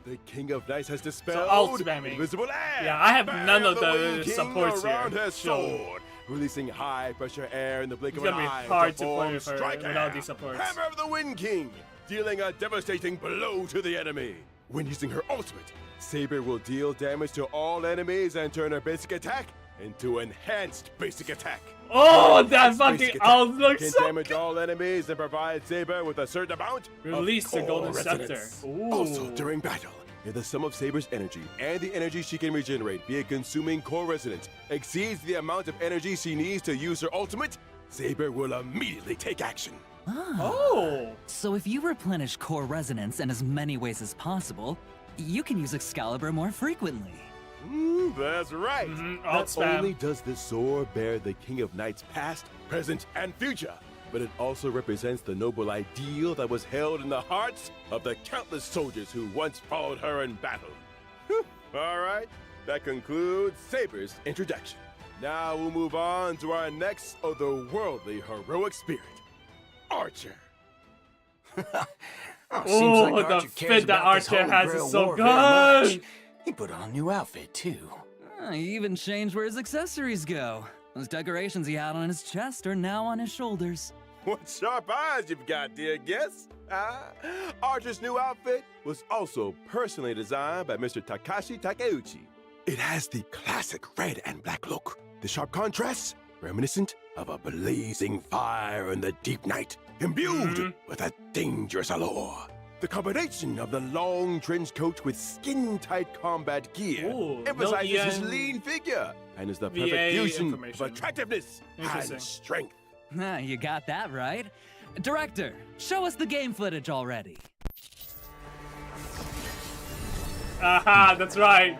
the King of Knights has So dispelled ult spamming. invisible air. Yeah, I have none of the the Wind King supports here. around her So- sword, releasing high pressure air in the blink It's of an gonna be eye. hard to form play for strike without air. these supports. Hammer of the Wind King, dealing a devastating blow to the enemy. When using her ultimate, Saber will deal damage to all enemies and turn her basic attack into enhanced basic attack. Oh, that Basic fucking attack ult looks can so damage all enemies and provide Saber with a certain amount Release of the core Golden resonance. Scepter. Ooh. Also, during battle, if the sum of Saber's energy and the energy she can regenerate via consuming core resonance exceeds the amount of energy she needs to use her ultimate, Saber will immediately take action. Oh. So if you replenish core resonance in as many ways as possible, you can use Excalibur more frequently. That's right. Alt Not spam. only does this sword bear the King of Knights past, present, and future, but it also represents the noble ideal that was held in the hearts of the countless soldiers who once followed her in battle. Whew. All right, that concludes Saber's introduction. Now we'll move on to our next otherworldly heroic spirit, Archer. Seems like the Archer cares fit that about this Archer Holy has Grail is so war very much. good. He put on a new outfit too. He even changed where his accessories go. Those decorations he had on his chest are now on his shoulders. What sharp eyes you've got, dear guest. Archer's new outfit was also personally designed by Mr. Takashi Takeuchi. It has the classic red and black look. The sharp contrasts, reminiscent of a blazing fire in the deep night, imbued with a dangerous allure. The combination of the long trench coat with skin-tight combat gear emphasizes his lean figure and is the perfect fusion of attractiveness and strength. You got that right. Director, show us the game footage already. Aha, that's right.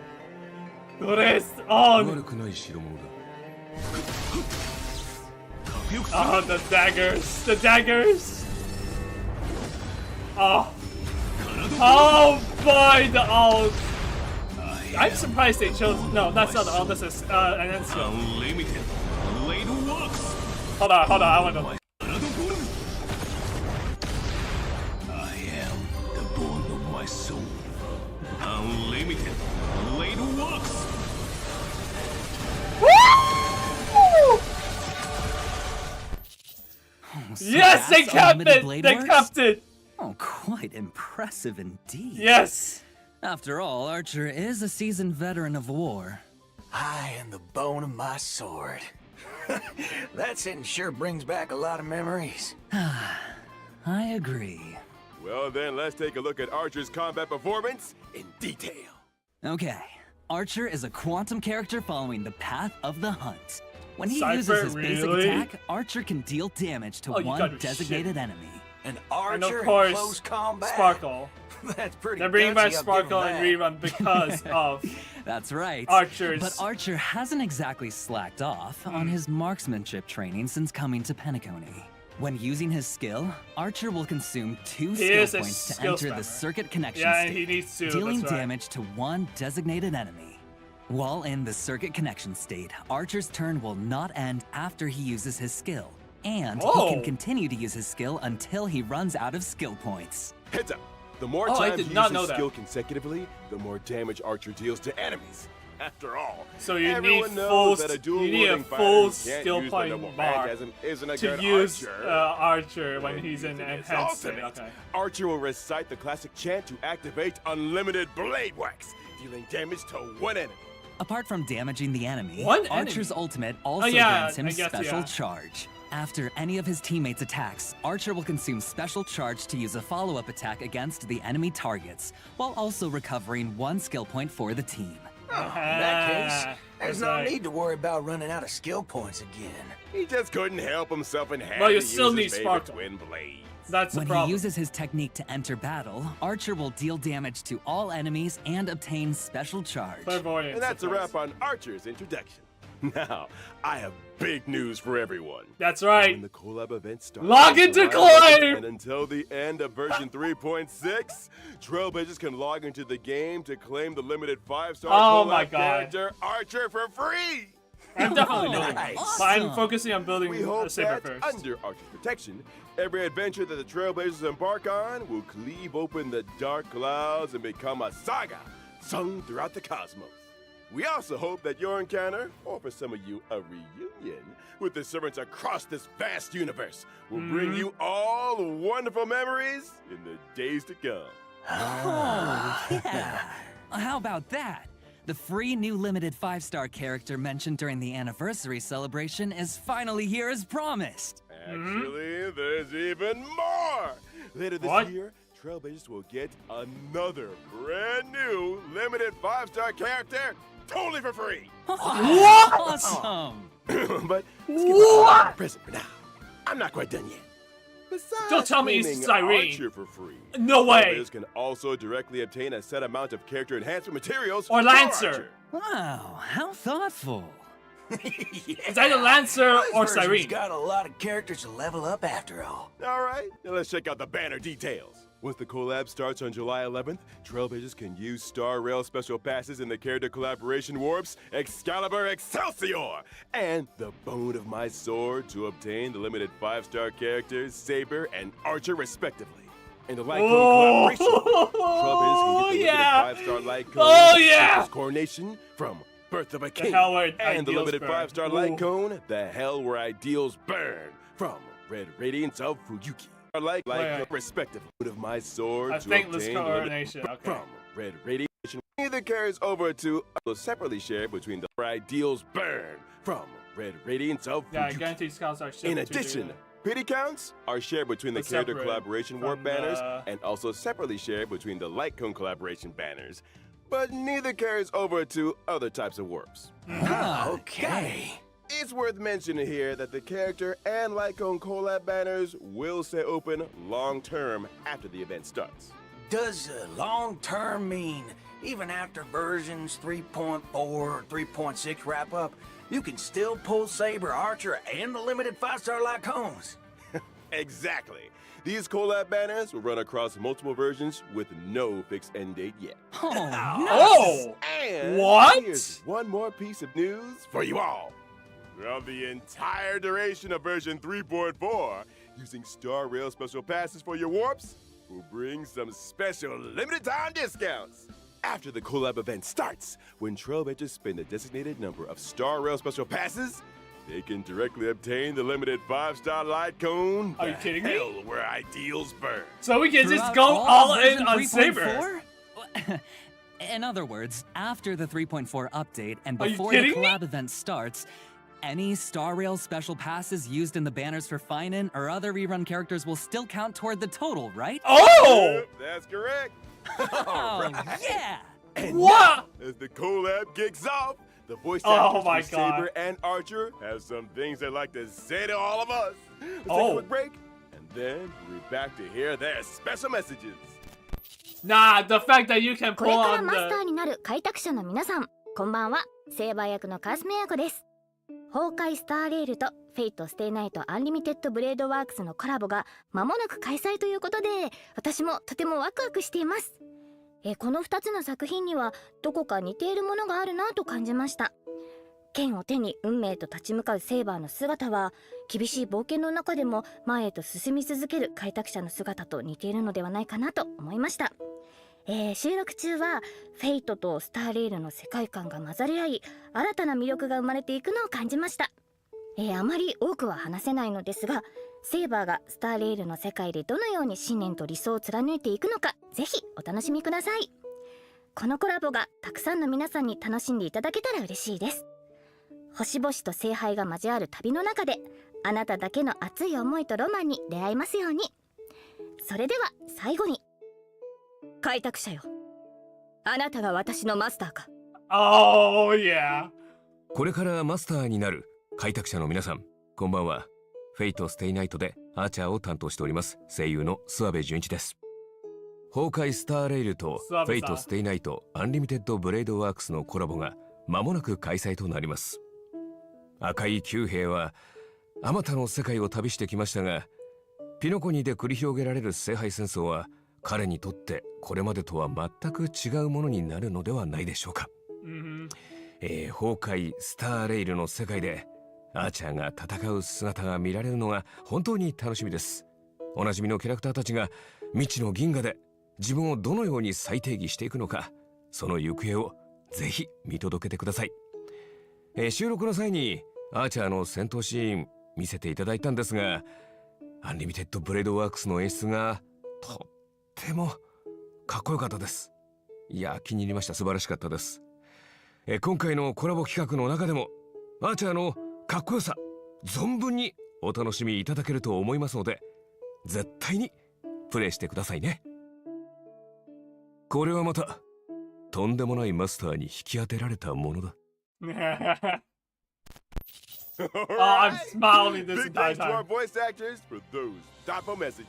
Rest on. 悪くない代物だ Oh, the daggers. The daggers. Oh. Oh boy, the ult. I'm surprised they chose. No, that's not the ult. This is an instant. Unlimited Blade Works Hold on. I want to. I am the bone of my soul Unlimited Blade Works Yes, they kept it. They kept it. Oh, quite impressive indeed. Yes. After all, Archer is a seasoned veteran of war. I am the bone of my sword. That sentence sure brings back a lot of memories. I agree. Well then, let's take a look at Archer's combat performance in detail. Okay, Archer is a quantum character following the path of the hunt. When he Cypher, uses his basic really? attack, Archer can deal damage to Oh, you gotta one be designated shitting. enemy. An And archer of course, in close combat. Sparkle. That's pretty. They're bringing gutsy, back I'll give Sparkle him and that. Rerun because of That's right. Archer's. But Archer hasn't exactly slacked off on his marksmanship training since coming to Penacony. When using his skill, Archer will consume 2 He is skill a points to skill enter the spammer. circuit connection Yeah, and state, he needs to. dealing that's right. damage to one designated enemy. While in the circuit connection state, Archer's turn will not end after he uses his skill, and he Oh. can continue to use his skill until he runs out of skill points. Heads up. The more Oh, I times did you not use know his that. skill consecutively, the more damage Archer deals to enemies. After all, So you everyone need knows full. that a dual You need a wielding fighter full who can't skill use the point noble bar phantasm isn't a to good use archer. Archer when When he's in using his enhanced state. ultimate, Okay. Archer will recite the classic chant to activate unlimited blade wax, dealing damage to one enemy. Apart from damaging the enemy, One Archer's enemy? ultimate also yeah, grants him I guess, special yeah. charge. After any of his teammates' attacks, Archer will consume special charge to use a follow-up attack against the enemy targets, while also recovering 1 skill point for the team. In that case, That's there's no right. need to worry about running out of skill points again. He just couldn't help himself and had Well, you to still use need his favorite Sparkle. twin blades. That's the When problem. he uses his technique to enter battle, Archer will deal damage to all enemies and obtain special charge. Clairvoyance, And that's a of course. wrap on Archer's introduction. Now, I have big news for everyone. That's When right. the COLLAB event starts, Log into Claim! and until the end of version 3.6, Trailblazers can log into the game to claim the limited 5-star Oh COLLAB my God. character Archer for free. I'm definitely doing Nice. it. But I'm focusing on building We a hope saber that first. under Archer's protection, every adventure that the Trailblazers embark on will cleave open the dark clouds and become a saga sung throughout the cosmos. We also hope that your encounter, or for some of you, a reunion with the servants across this vast universe will bring you all wonderful memories in the days to come. Oh, yeah. How about that? The free new limited 5-star character mentioned during the anniversary celebration is finally here as promised. Actually, there's even more! Later this What? year, Trailblazers will get another brand new limited 5-star character totally for free. Awesome! But let's get a present for now. I'm not quite done yet. Besides Don't tell me it's claiming Cyrene. Archer for free, No way. Trailblazers can also directly obtain a set amount of character enhancement materials Or for Lancer. Archer. Wow, how thoughtful. It's either Lancer This or version's Cyrene. got a lot of characters to level up after all. All right, now let's check out the banner details. Once the collab starts on July 11th, Trailblazers can use StarRail special passes in the character collaboration warps Excalibur Excelsior and the Bone of My Sword to obtain the limited 5-star characters Saber and Archer respectively. In the Light Cone collaboration, Trailblazers can get the limited 5-star Light Cone Saber's Coronation from Birth of a King, and the limited 5-star Light Cone The Hell Where Ideals Burn from Red Radiance of Fuyuki. Like respectively of my sword a to thankless obtain coronation from Red Radiation. Neither carries over to separately shared between the ideals burn from Red Radiance of guaranteed scouts are shared. In addition, pity counts are shared between the character collaboration warp banners and also separately shared between the Light Cone collaboration banners, but neither carries over to other types of warps. Okay. It's worth mentioning here that the character and Light Cone collab banners will stay open long-term after the event starts. Does long-term mean even after versions 3.4 or 3.6 wrap up, you can still pull Saber, Archer, and the limited 5-star Light Cones? Exactly. These collab banners will run across multiple versions with no fixed end date yet. And what? Here's one more piece of news for you all. Throughout the entire duration of version 3.4, using StarRail special passes for your warps will bring some special limited time discounts. After the collab event starts, when Trailblazers spend a designated number of StarRail special passes, they can directly obtain the limited 5-star Light Cone. Are you kidding me? Hell where ideals burn. So we can just go all in on Saber. In other words, after the 3.4 update and before the collab event starts, any StarRail special passes used in the banners for Finan or other rerun characters will still count toward the total, right? Oh! Yep, that's correct. Oh, yeah! And what? Now, as the collab kicks off, the voice Oh actors my for God. Saber and Archer have some things they'd like to say to all of us. Let's take a quick break, and then we'll be back to hear their special messages. Nah, the fact that you can こ pull れから on マスタ the... ーになる開拓者の皆さん、こんばんは。セーバー役のカスメヤコです。崩壊スターレールとフェイトステイナイトアンリミテッドブレードワークスのコラボが間もなく開催ということで、私もとてもワクワクしています。この2つの作品にはどこか似ているものがあるなと感じました。剣を手に運命と立ち向かうセーバーの姿は、厳しい冒険の中でも前へと進み続ける開拓者の姿と似ているのではないかなと思いました。収録中はフェイトとスターレールの世界観が混ざり合い、新たな魅力が生まれていくのを感じました。あまり多くは話せないのですが、セーバーがスターレールの世界でどのように信念と理想を貫いていくのか、ぜひお楽しみください。このコラボがたくさんの皆さんに楽しんでいただけたら嬉しいです。星々と聖杯が交わる旅の中で、あなただけの熱い思いとロマンに出会えますように。それでは最後に、開拓者よ、あなたが私のマスターか。Oh, yeah. これからマスターになる開拓者の皆さん、こんばんは。フェイトステイナイトでアーチャーを担当しております声優の諏訪部純一です。崩壊スターレイルとフェイトステイナイトアンリミテッドブレードワークスのコラボが間もなく開催となります。赤い九兵はあまたの世界を旅してきましたが、ピノコニで繰り広げられる聖杯戦争は彼にとってこれまでとは全く違うものになるのではないでしょうか。崩壊スターレイルの世界でアーチャーが戦う姿が見られるのが本当に楽しみです。おなじみのキャラクターたちが未知の銀河で自分をどのように再定義していくのか、その行方をぜひ見届けてください。収録の際にアーチャーの戦闘シーン見せていただいたんですが、アンリミテッドブレードワークスの演出がとってもかっこよかったです。いや、気に入りました。素晴らしかったです。今回のコラボ企画の中でもアーチャーのかっこよさ存分にお楽しみいただけると思いますので、絶対にプレイしてくださいね。これはまたとんでもないマスターに引き当てられたものだ。I'm smiling this Big entire thanks to our time. voice actors for those thoughtful messages.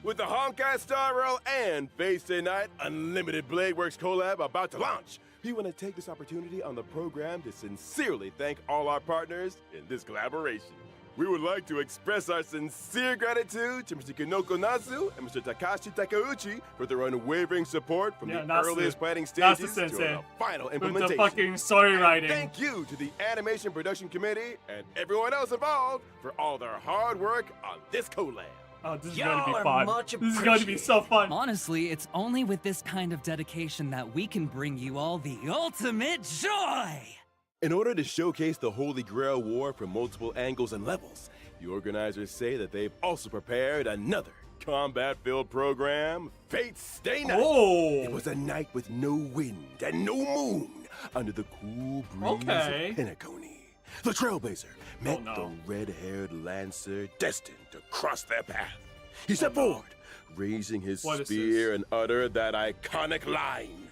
With the HonkaiStarRail and Face Day Night Unlimited Bladeworks collab about to launch, we want to take this opportunity on the program to sincerely thank all our partners in this collaboration. We would like to express our sincere gratitude to Mr. Kinoko Nazu and Mr. Takashi Takeuchi for their unwavering support from the Nasu. earliest planning Nasu stages to sensei. the final With implementation. the fucking story And writing. thank you to the Animation Production Committee and everyone else involved for all their hard work on this collab. Oh, this is Y'all going to are be fun. much This is going to be so fun. Honestly, it's only with this kind of dedication that we can bring you all the ultimate joy! In order to showcase the Holy Grail War from multiple angles and levels, the organizers say that they've also prepared another combat-filled program, Fate Stay Night. Oh. It was a night with no wind and no moon under the cool breeze Okay. of Penacony. The Trailblazer met no. the red-haired Lancer destined to cross their path. He stepped forward, raising his What is spear and uttered that iconic line.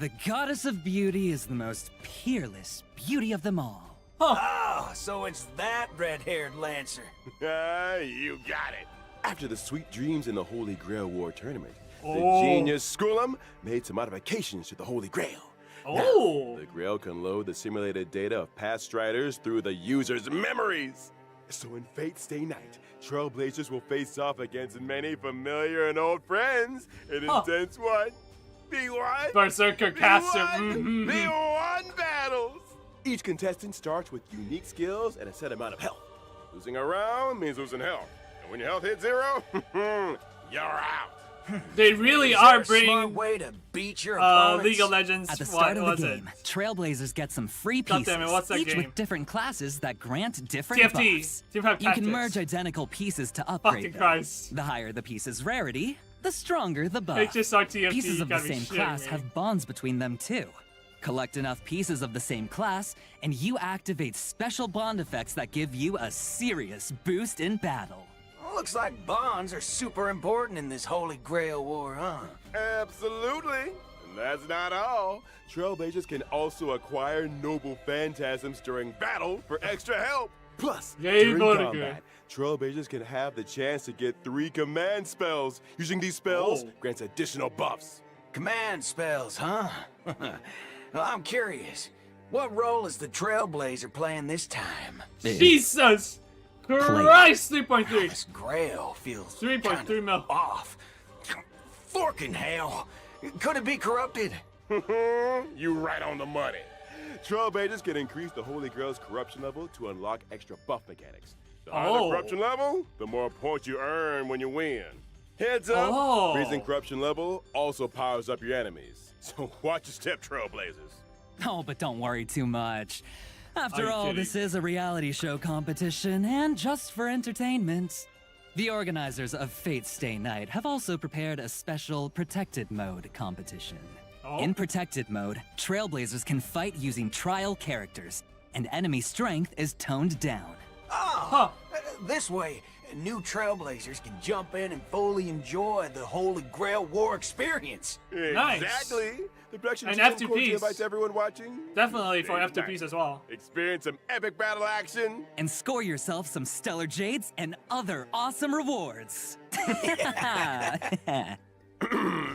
The goddess of beauty is the most peerless beauty of them all. Oh, so it's that red-haired Lancer. You got it. After the sweet dreams in the Holy Grail War tournament, Oh. the genius School'em made some modifications to the Holy Grail. Oh. Now, the Grail can load the simulated data of past striders through the user's memories. So in Fate Stay Night, Trailblazers will face off against many familiar and old friends in intense one, B1, Berserker Caster. B1, B1 battles. Each contestant starts with unique skills and a set amount of health. Losing a round means losing health. And when your health hits 0, you're out. They really Is are there a smart bringing way to beat your opponents? League of Legends. At the start what of the was game, Trailblazers get some free God pieces, damn it, what's that each game? with different classes that grant different TFT. buffs. Different You tactics. can merge identical pieces to Fucking upgrade them. Christ. The higher the piece's rarity, the stronger the buff. HSR TFT. Pieces you of the gotta be same shitting class me. have bonds between them too. Collect enough pieces of the same class, and you activate special bond effects that give you a serious boost in battle. Looks like bonds are super important in this Holy Grail War, huh? Absolutely. And that's not all. Trailblazers can also acquire noble phantasms during battle for extra help. Plus, Yay, during Vertigo. combat, Trailblazers can have the chance to get 3 command spells. Using these spells Oh. grants additional buffs. Command spells, huh? Well, I'm curious. What role is the Trailblazer playing this time? Jesus Christ, 3.3. This Grail feels 3.3 kinda mil. off. Forking hell. Could it be corrupted? You right on the money. Trailblazers can increase the Holy Grail's corruption level to unlock extra buff mechanics. The higher the corruption level, the more points you earn when you win. Heads up, raising corruption level also powers up your enemies. So watch your step, Trailblazers. Oh, but don't worry too much. After you all, kidding? this is a reality show competition, and just for entertainment. The organizers of Fate Stay Night have also prepared a special Protected Mode competition. In Protected Mode, Trailblazers can fight using trial characters, and enemy strength is toned down. This way, new Trailblazers can jump in and fully enjoy the Holy Grail War experience. Nice. Exactly. The production And team F2Ps. cordially invites everyone watching. Definitely for Stay F2Ps nice. as well. Experience some epic battle action. And score yourself some stellar jades and other awesome rewards.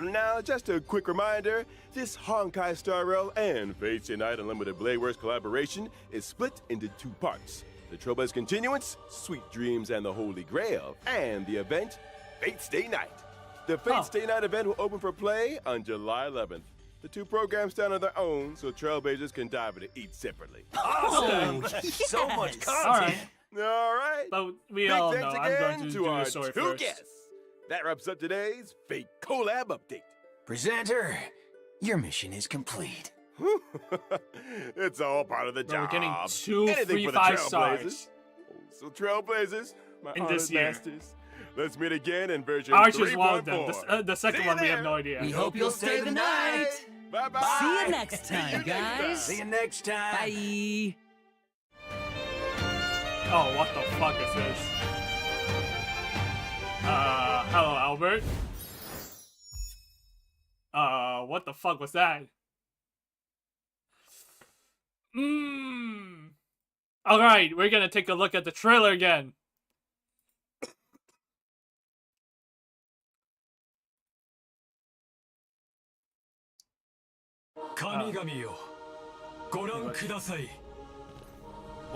Now, just a quick reminder, this HonkaiStarRail and Fate Stay Night Unlimited Blade Works collaboration is split into 2 parts. The Trailblazer Continuance, Sweet Dreams and the Holy Grail, and the event, Fate Stay Night. The Fate Stay Night event will open for play on July 11th. The 2 programs stand on their own, so Trailblazers can dive into each separately. Awesome! So much content. Alright. All right. But we Big all know thanks I'm again going to to do our the story 2 first. guests. That wraps up today's Fate COLLAB update. Presenter, your mission is complete. It's all part of the Bro, job. we're getting 2 Anything free for the 5 Trailblazers. stars. So Trailblazers, my In honored this year. masters, let's meet again in version Archer's 3.4. one of them. The second See one you we have there. no idea. We hope you'll stay the night. Bye-bye. See you next time, guys. See you next time. Bye. Oh, what the fuck is this? Hello, Albert. What the fuck was that? Alright, we're gonna take a look at the trailer again.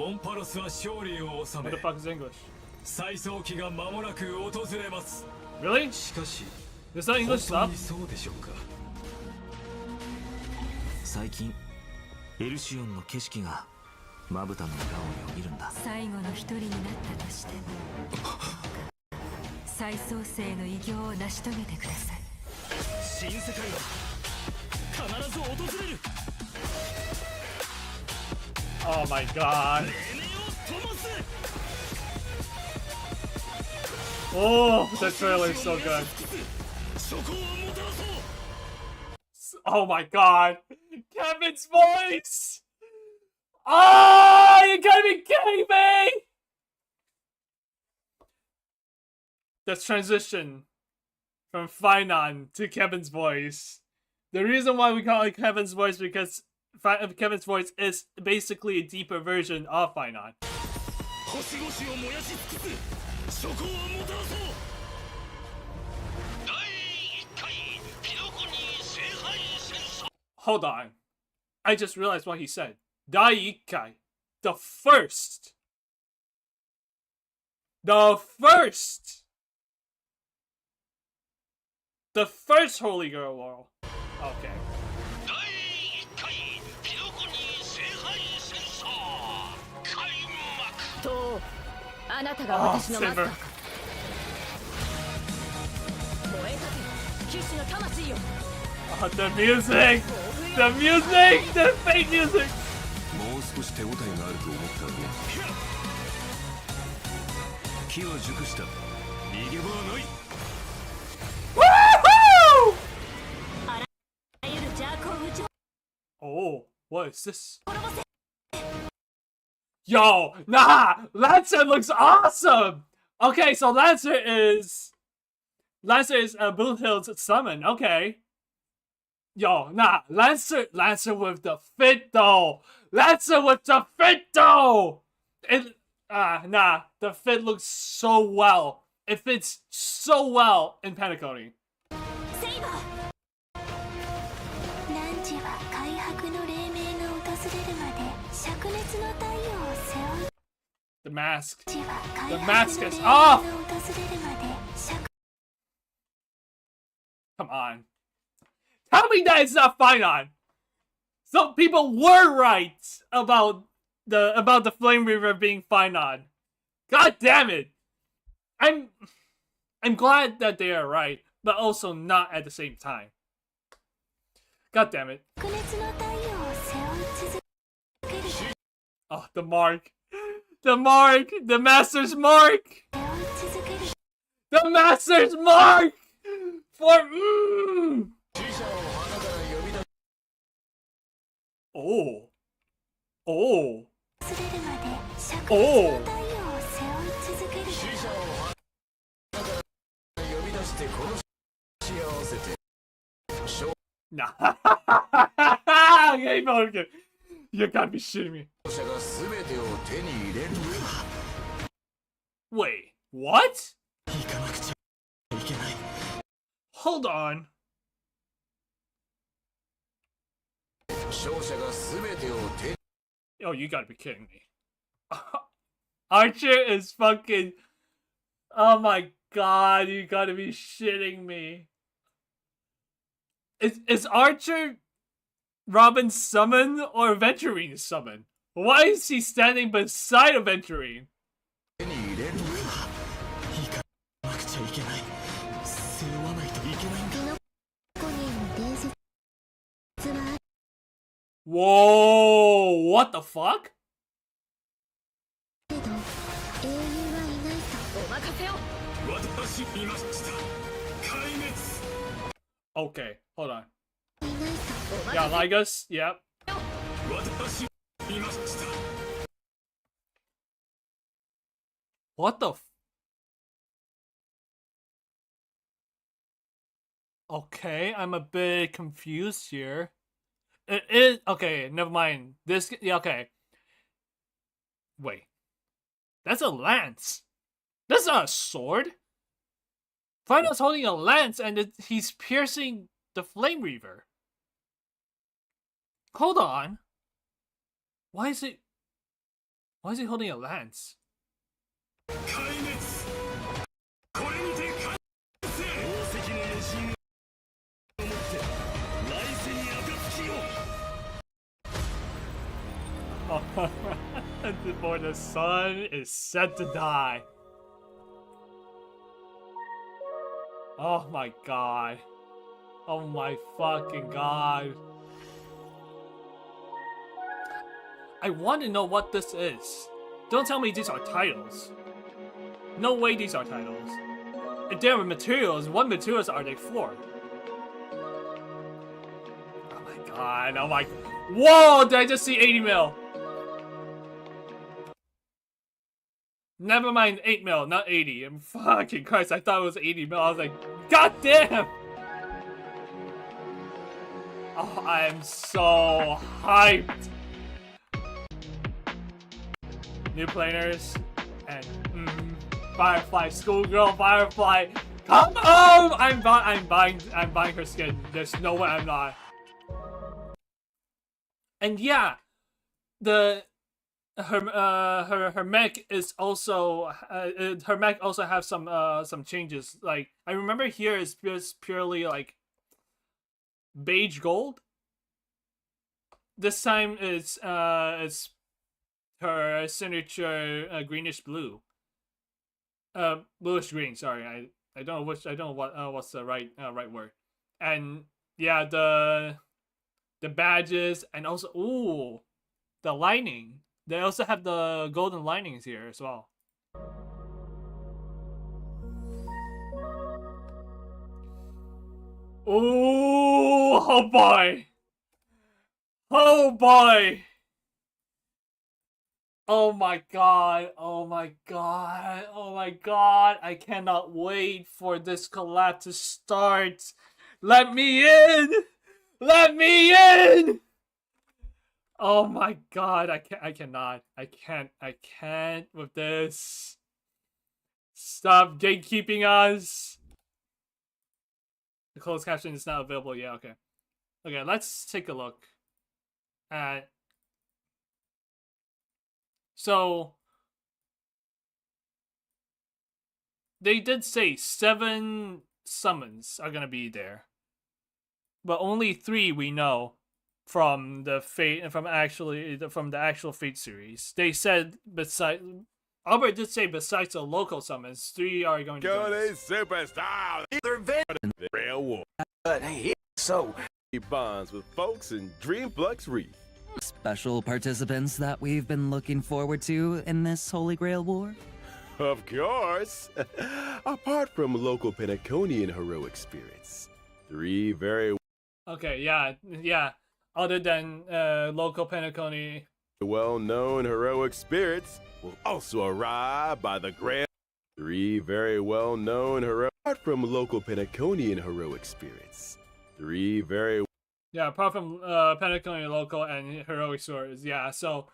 オンパロスは勝利を収 What め the fuck is English? 再創期が間もなく訪れます Really? しかし There's not 本 English 当 stuff? にそうでしょうか最近エルシオンの景色がまぶたの裏をよぎるんだ最後の一人になったとしても再創生の偉業を成し遂げてください新世界は必ず訪れる Oh my god. Oh, the trailer is so good. Oh my god. Kevin's voice! Oh, you gotta be kidding me! The transition from Finon to Kevin's voice. The reason why we call it Kevin's voice because Kevin's voice is basically a deeper version of Finon. Hold on. I just realized what he said. Daiikai. The first. The first. The first Holy Girl World. Okay. とあなたが私のマスターか燃えたけ騎士の魂よ Oh, the music! The music! The fake music! もう少し手応えがあると思ったらね機は熟した逃げ場はない Woohoo! あらゆる邪悪を打ち Oh, what is this? Yo, nah! Lancer looks awesome! Okay, so Lancer is Boothill's summon, okay. Yo, nah, Lancer with the fit though! Lancer with the fit though! Nah, the fit looks so well. It fits so well in Panaconi. The mask. The mask is off! Come on. Tell me that it's not Finon! Some people were right about the Flame Reaver being Finon. God damn it! I'm glad that they are right, but also not at the same time. God damn it. Oh, the mark. The mark! The Master's mark! The Master's mark! For Oh. Oh. Oh. Nah. Okay, Morgan. You gotta be shitting me. Wait, what? Hold on. Oh, you gotta be kidding me. Archer is fucking... Oh my god, you gotta be shitting me. Is Archer Robin's summon or Venturine's summon? Why is he standing beside a Venturine? Whoa, what the fuck? Okay, hold on. Yeah, Ligus, yep. What the Okay, I'm a bit confused here. It is okay, never mind. This yeah, okay. Wait. That's a lance. That's not a sword. Final's holding a lance and he's piercing the Flame Reaver. Hold on. Why is it Why is he holding a lance? Before the sun is set to die. Oh my god. Oh my fucking god. I want to know what this is. Don't tell me these are titles. No way these are titles. If there are materials, what materials are they for? Oh my god, oh my... Whoa, did I just see 80 mil? Never mind 8 mil, not 80. I'm fucking Christ, I thought it was 80 mil. I was like, god damn! Oh, I am so hyped. New planers and Firefly, schoolgirl Firefly. Come on! I'm buying her skin. There's no way I'm not. And yeah, her mech is also her mech also has some changes. Like I remember here is just purely like beige gold. This time it's her signature greenish blue. Bluish green. Sorry, I don't know what's the right word. And yeah, the badges and also the lining. They also have the golden linings here as well. Oh boy! Oh boy! Oh my god, oh my god, oh my god. I cannot wait for this collab to start. Let me in! Let me in! Oh my god, I can't with this. Stop gatekeeping us. The closed caption is not available. Yeah, okay. Okay, let's take a look at... So, they did say 7 summons are gonna be there, but only 3 we know from the actual Fate series. They said Albert did say besides the local summons, 3 are going to join us. Superstar! Rail War. But hey, so he bonds with folks in Dreamflux Reef. Special participants that we've been looking forward to in this Holy Grail War? Of course. Apart from local Pentaconian heroic spirits, 3 very Okay, yeah. Other than local Pentaconi, well-known heroic spirits will also arrive by the Grand. 3 very well-known heroic from local Pentaconian heroic spirits. 3 very apart from Pentaconi local and heroic swords, yeah. So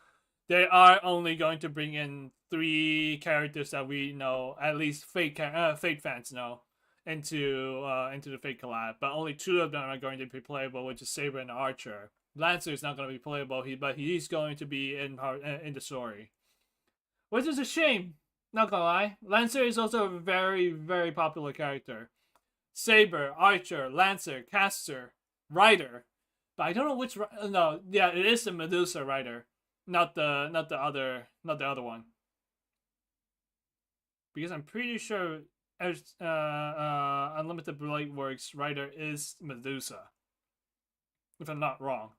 they are only going to bring in 3 characters that we know, at least Fate fans know, into the Fate collab. But only 2 of them are going to be playable, which is Saber and Archer. Lancer is not going to be playable, but he's going to be in the story, which is a shame. Not gonna lie, Lancer is also a very, very popular character. Saber, Archer, Lancer, Caster, Rider, but I don't know which. No, yeah, it is the Medusa Rider, not the other one. Because I'm pretty sure Unlimited Blade Works Rider is Medusa, if I'm not wrong.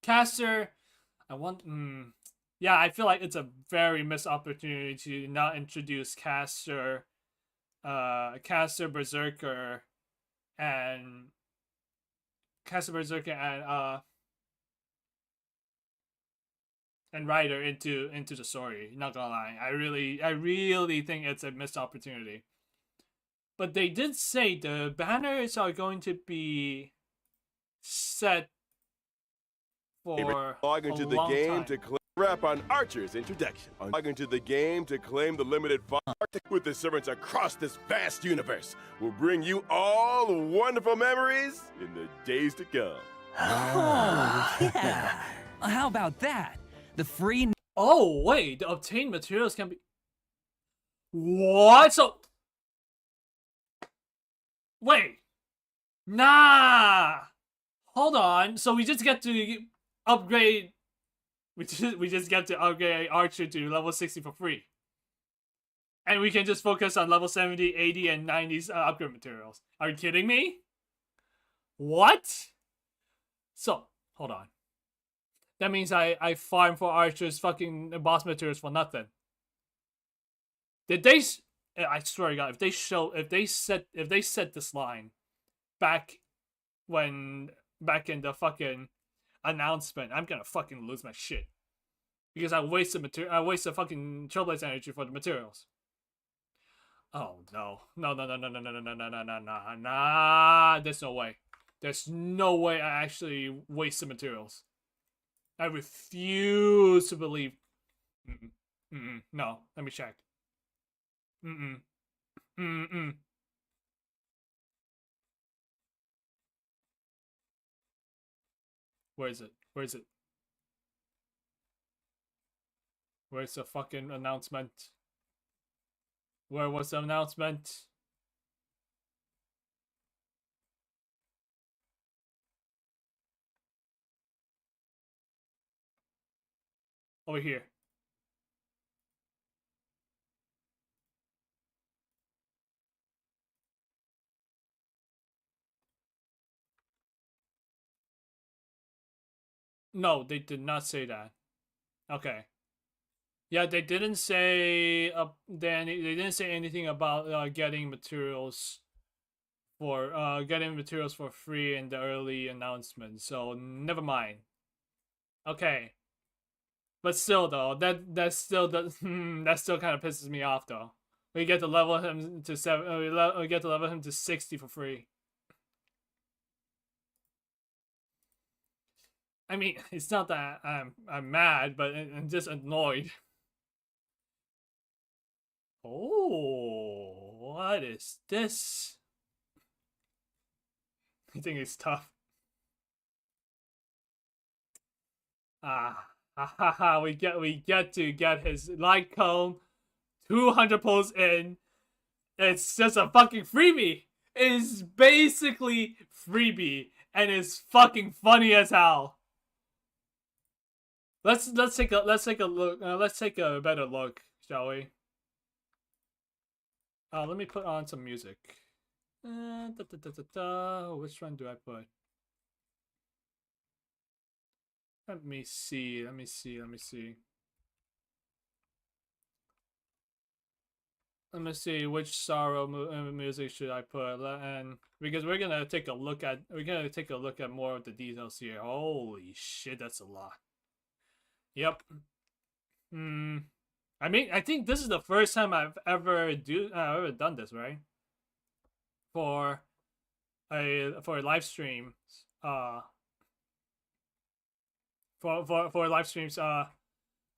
Caster, yeah, I feel like it's a very missed opportunity to not introduce Caster, Berserker, and Rider into the story. Not gonna lie, I really think it's a missed opportunity. But they did say the banners are going to be set for log into the game to wrap on Archer's introduction. Log into the game to claim the limited font with the servants across this vast universe. Will bring you all the wonderful memories in the days to come. Oh, yeah. How about that? The free. Oh wait, the obtained materials can be. What? So. Wait. Nah. Hold on. So we just get to upgrade. We just get to upgrade Archer to level 60 for free. And we can just focus on level 70, 80, and 90's upgrade materials. Are you kidding me? What? So, hold on. That means I farm for Archer's fucking boss materials for nothing. Did they? I swear to God, if they set this line back in the fucking announcement, I'm gonna fucking lose my shit because I wasted fucking Trailblaze energy for the materials. Oh no. Nah. There's no way. There's no way I actually wasted materials. I refuse to believe. No, let me check. Where is it? Where's the fucking announcement? Where was the announcement? Over here. No, they did not say that. Okay. Yeah, they didn't say they didn't say anything about getting materials for free in the early announcement. So never mind. Okay. But still though, that still kind of pisses me off though. We get to level him to 7. We get to level him to 60 for free. I mean, it's not that I'm mad, but I'm just annoyed. Oh, what is this? I think it's tough. We get to get his light cone 200 pulls in. It's just a fucking freebie. It's basically freebie, and it's fucking funny as hell. Let's take a look. Let's take a better look, shall we? Let me put on some music. Which one do I put? Let me see. Let me see which sorrow music should I put, and because we're gonna take a look at more of the details here. Holy shit, that's a lot. Yep. I mean, I think this is the first time I've ever done this, right? For a live stream, for live streams,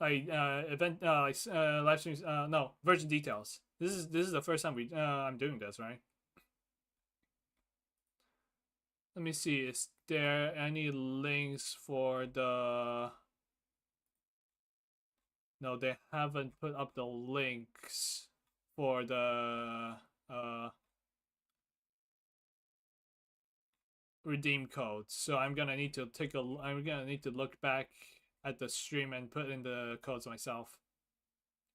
event live streams, no, Virgin Details. This is the first time I'm doing this, right? Let me see. Is there any links for the? No, they haven't put up the links for the redeem codes. So I'm gonna need to look back at the stream and put in the codes myself.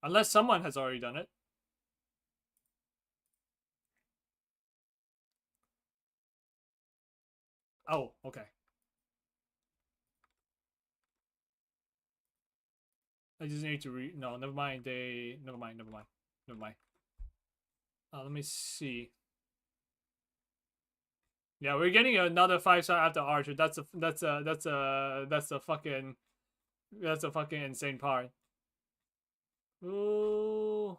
Unless someone has already done it. Oh, okay. I just need to no, never mind. Never mind. Let me see. Yeah, we're getting another 5-star after Archer. That's a fucking insane part. Ooh.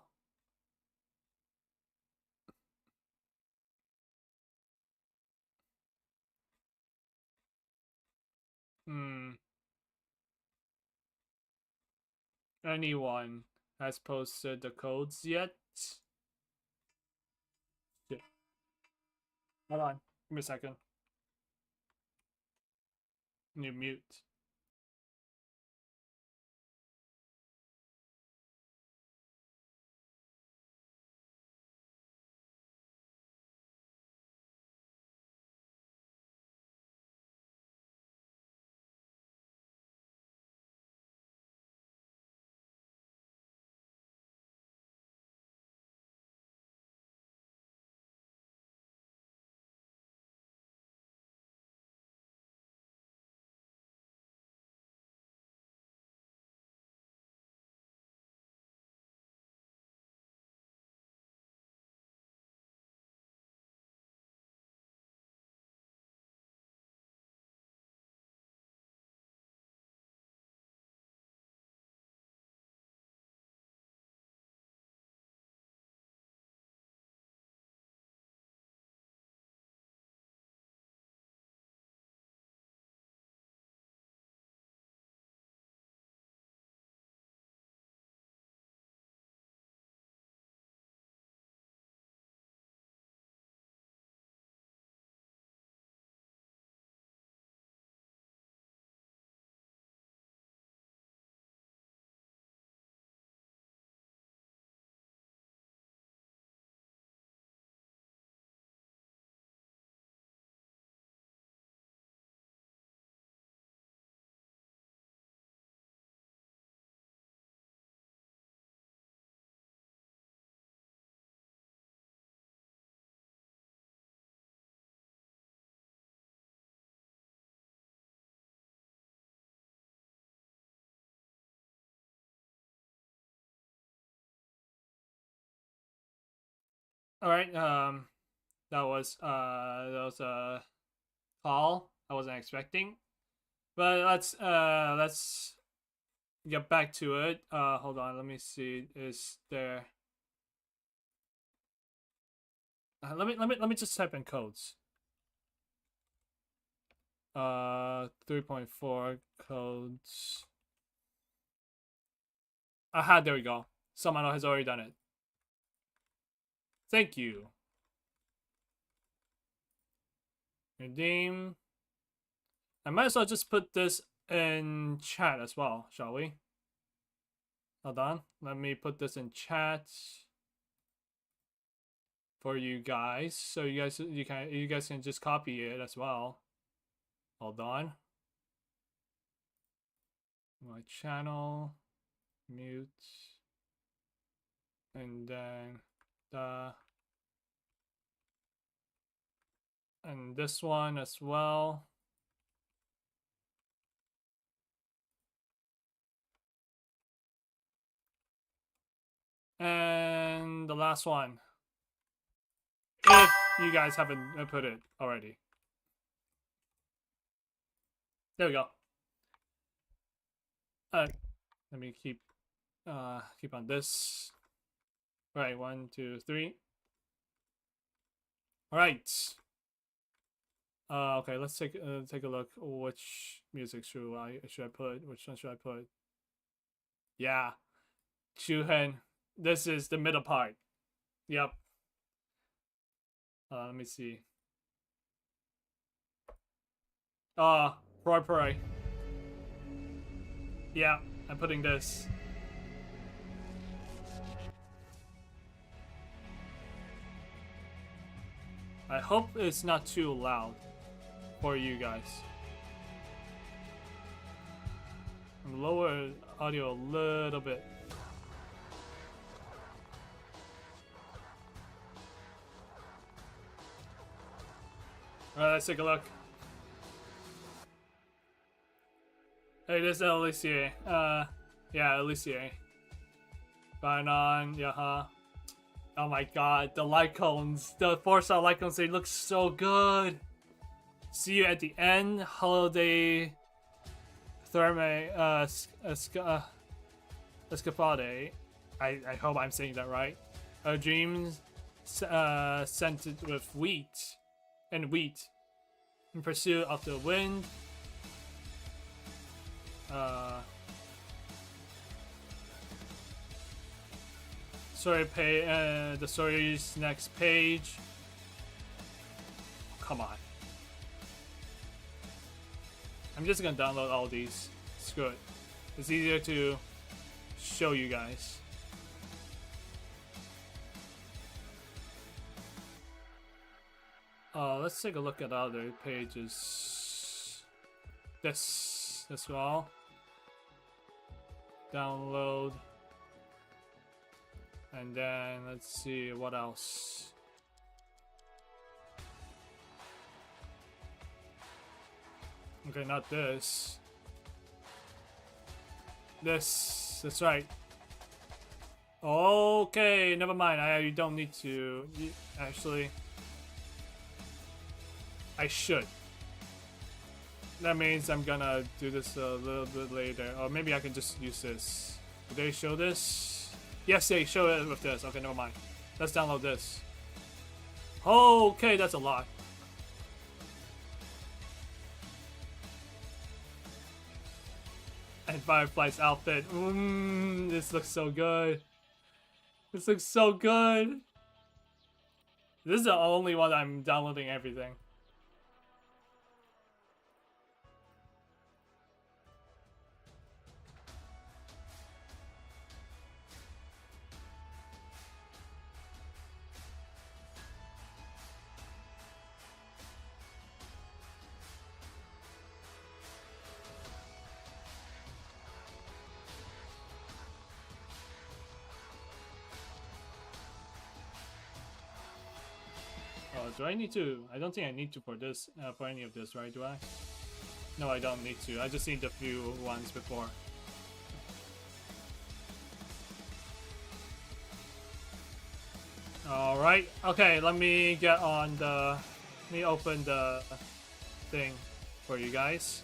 Anyone has posted the codes yet? Yeah. Hold on. Give me a second. You mute. All right. That was a call I wasn't expecting, but let's get back to it. Hold on. Let me see. Is there? Let me just type in codes. 3.4 codes. Aha, there we go. Someone has already done it. Thank you. Redeem. I might as well just put this in chat as well, shall we? Hold on. Let me put this in chat for you guys, so you guys can just copy it as well. Hold on. My channel, mute, and then and this one as well. And the last one, if you guys haven't put it already. There we go. Let me keep on this. All right, 1, 2, 3. All right. Okay, let's take a look. Which music should I put? Which one should I put? Yeah, Shuhen. This is the middle part. Yep. Let me see. Pray. Yeah, I'm putting this. I hope it's not too loud for you guys. Lower audio a little bit. Alright, let's take a look. Hey, this is Alicia. Yeah, Alicia. Banon, yaha. Oh my god, the light cones. The 4-star light cones, they look so good. See you at the end. Holiday Therme Escapade. I hope I'm saying that right. A dream scented with wheat. In pursuit of the wind. The story's next page. Come on. I'm just gonna download all these. Screw it. It's easier to show you guys. Let's take a look at other pages. This as well. Download. And then let's see what else. Okay, not this. This. That's right. Okay, never mind. I don't need to. Actually, I should. That means I'm gonna do this a little bit later. Or maybe I can just use this. Did they show this? Yes, they show it with this. Okay, never mind. Let's download this. Okay, that's a lot. And Firefly's outfit. This looks so good. This looks so good. This is the only one I'm downloading everything. Do I need to? I don't think I need to for this, for any of this, right? Do I? No, I don't need to. I just need a few ones before. All right. Okay, let me get on the. Let me open the thing for you guys.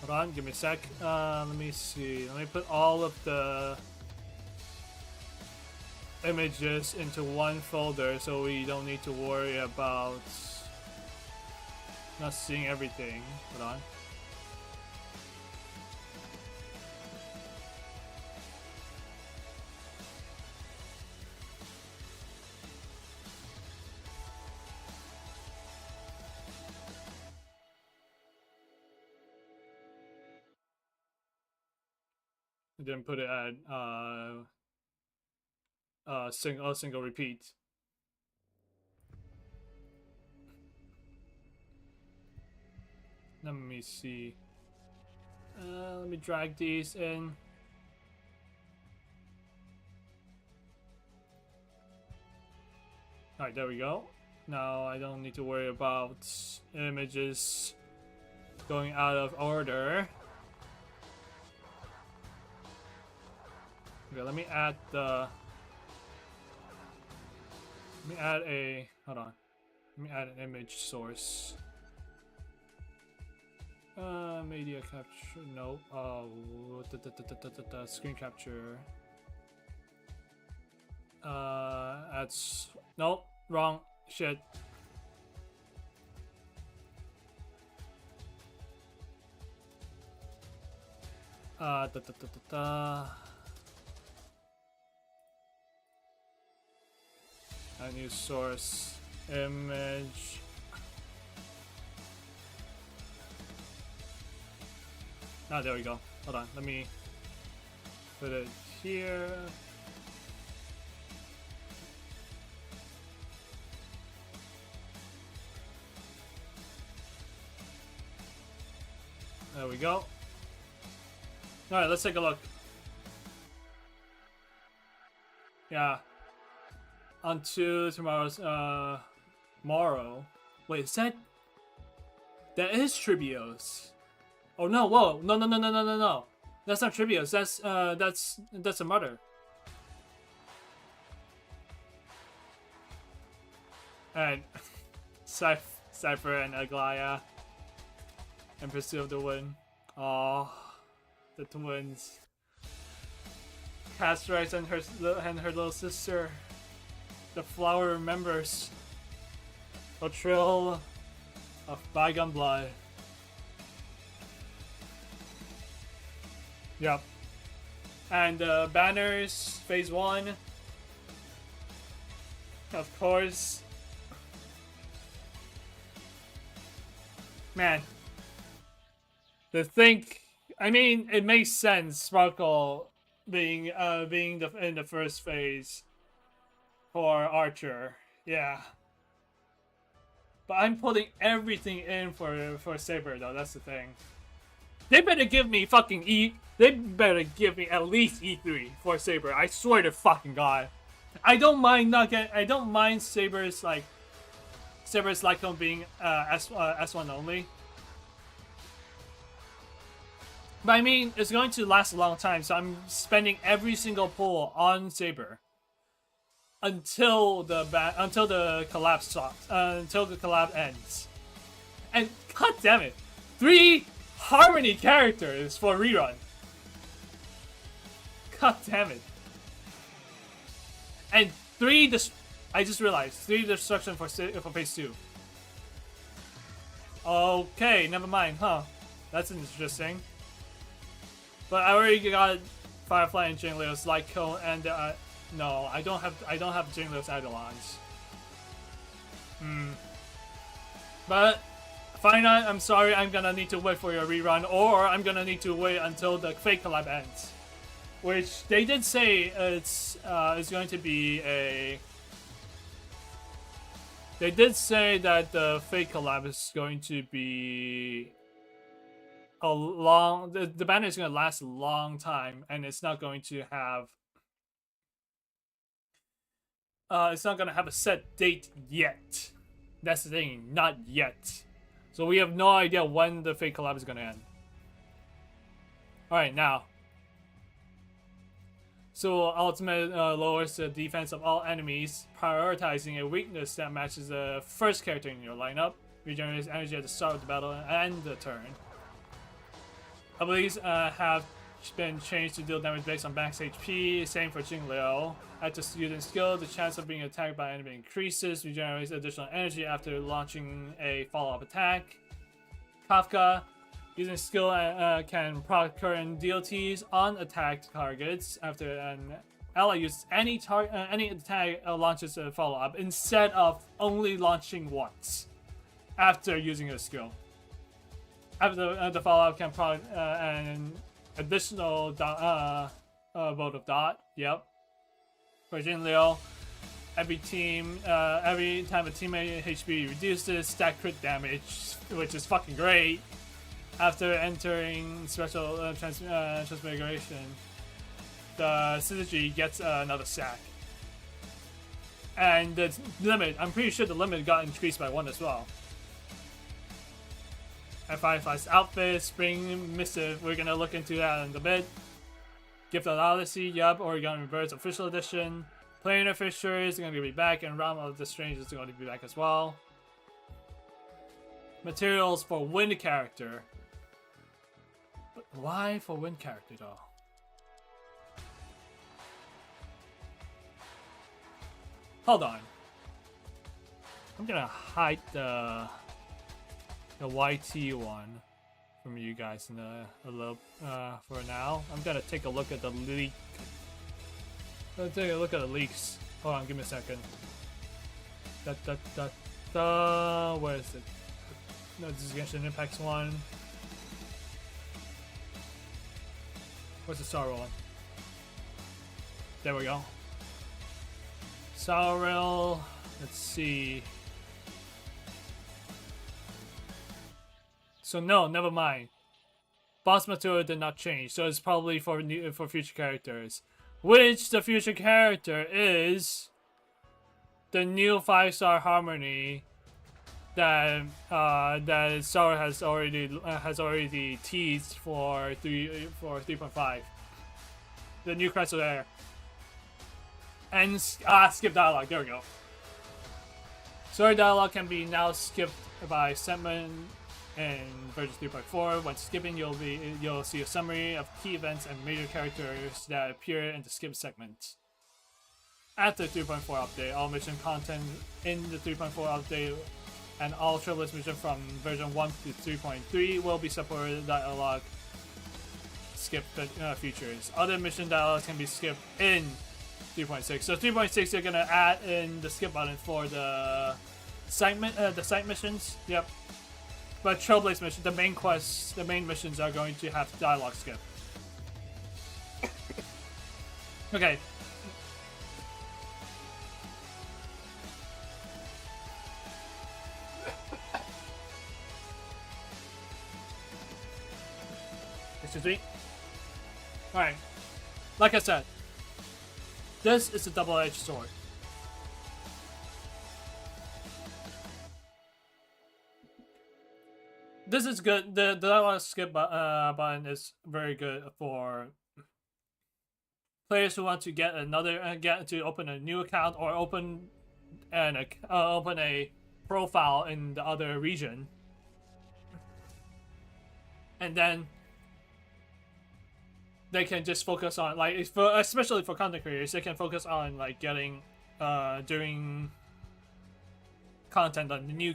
Hold on, give me a sec. Let me see. Let me put all of the images into one folder so we don't need to worry about not seeing everything. Hold on. Then put it at single repeat. Let me see. Let me drag these in. Alright, there we go. Now I don't need to worry about images going out of order. Okay, let me add the. Let me add a. Hold on. Let me add an image source. Media capture. No. Screen capture. That's. Nope. Wrong. Shit. A new source image. Ah, there we go. Hold on, let me put it here. There we go. Alright, let's take a look. Yeah. Onto tomorrow's tomorrow. Wait, is that is Tribios? Oh no! Whoa! No! That's not Tribios. That's a mother. And Cypher and Aglaya in pursuit of the win. Oh, the twins. Castrice and her little sister. The flower remembers. A trail of bygone blood. Yep. And banners, phase 1. Of course. Man. I mean, it makes sense, Sparkle being in the first phase for Archer. Yeah. But I'm putting everything in for Saber though, that's the thing. They better give me fucking they better give me at least E3 for Saber. I swear to fucking God. I don't mind Saber's Lycon being S1 only. But I mean, it's going to last a long time, so I'm spending every single pull on Saber until the collab stops, until the collab ends. And god damn it, 3 Harmony characters for rerun. God damn it. And 3 I just realized 3 destruction for phase 2. Okay, never mind, huh? That's interesting. But I already got Firefly and Jinglios, Lyco, and no, I don't have Jinglios Eidolons. But Finite, I'm sorry, I'm gonna need to wait for your rerun, or I'm gonna need to wait until the fake collab ends. Which they did say it's going to be a. They did say that the fake collab is going to be a long. The banner is going to last a long time, and it's not going to have. It's not going to have a set date yet. That's the thing, not yet. So we have no idea when the fake collab is going to end. Alright, now. So ultimate lowers the defense of all enemies, prioritizing a weakness that matches the first character in your lineup. Regenerates energy at the start of the battle and the turn. Abilities have been changed to deal damage based on max HP. Same for Jingliu. At the student skill, the chance of being attacked by an enemy increases. Regenerates additional energy after launching a follow-up attack. Kafka. Using skill can proc current DLTs on attacked targets after an ally uses any attack launches a follow-up instead of only launching once after using a skill. After the follow-up can proc an additional vote of dot. Yep. For Jingliu, every time a teammate HP reduces, stack crit damage, which is fucking great. After entering special transmigration, the synergy gets another stack. And the limit, I'm pretty sure the limit got increased by 1 as well. And Firefly's outfit, Spring Missive, we're gonna look into that in a bit. Gift of Odyssey, yup, Oregon Reverse Official Edition. Planar Fishers are gonna be back, and Realm of the Strange is going to be back as well. Materials for Wind character. But why for Wind character though? Hold on. I'm gonna hide the YT one from you guys in a little for now. I'm gonna take a look at the leak. Let's take a look at the leaks. Hold on, give me a second. Where is it? No, this is Genshin Impact's one. Where's the Star one? There we go. StarRail. Let's see. So no, never mind. Boss material did not change, so it's probably for future characters. Which the future character is the new 5-star harmony that that Star has already teased for 3.5. The new Crystal Air. And skip dialogue. There we go. Story dialogue can be now skipped by segment in version 3.4. When skipping, you'll see a summary of key events and major characters that appear in the skip segment. After 3.4 update, all mission content in the 3.4 update and all Triplets mission from version 1 to 3.3 will be supported dialogue skip features. Other mission dialogues can be skipped in 3.6. So 3.6, you're gonna add in the skip button for the site missions. Yep. But Trailblaze mission, the main quests, the main missions are going to have dialogue skip. Okay. Excuse me. Alright. Like I said, this is a double-edged sword. This is good. The dialogue skip button is very good for players who want to get open a new account or open a profile in the other region, and then they can just focus on especially for content creators, they can focus on getting doing content on the new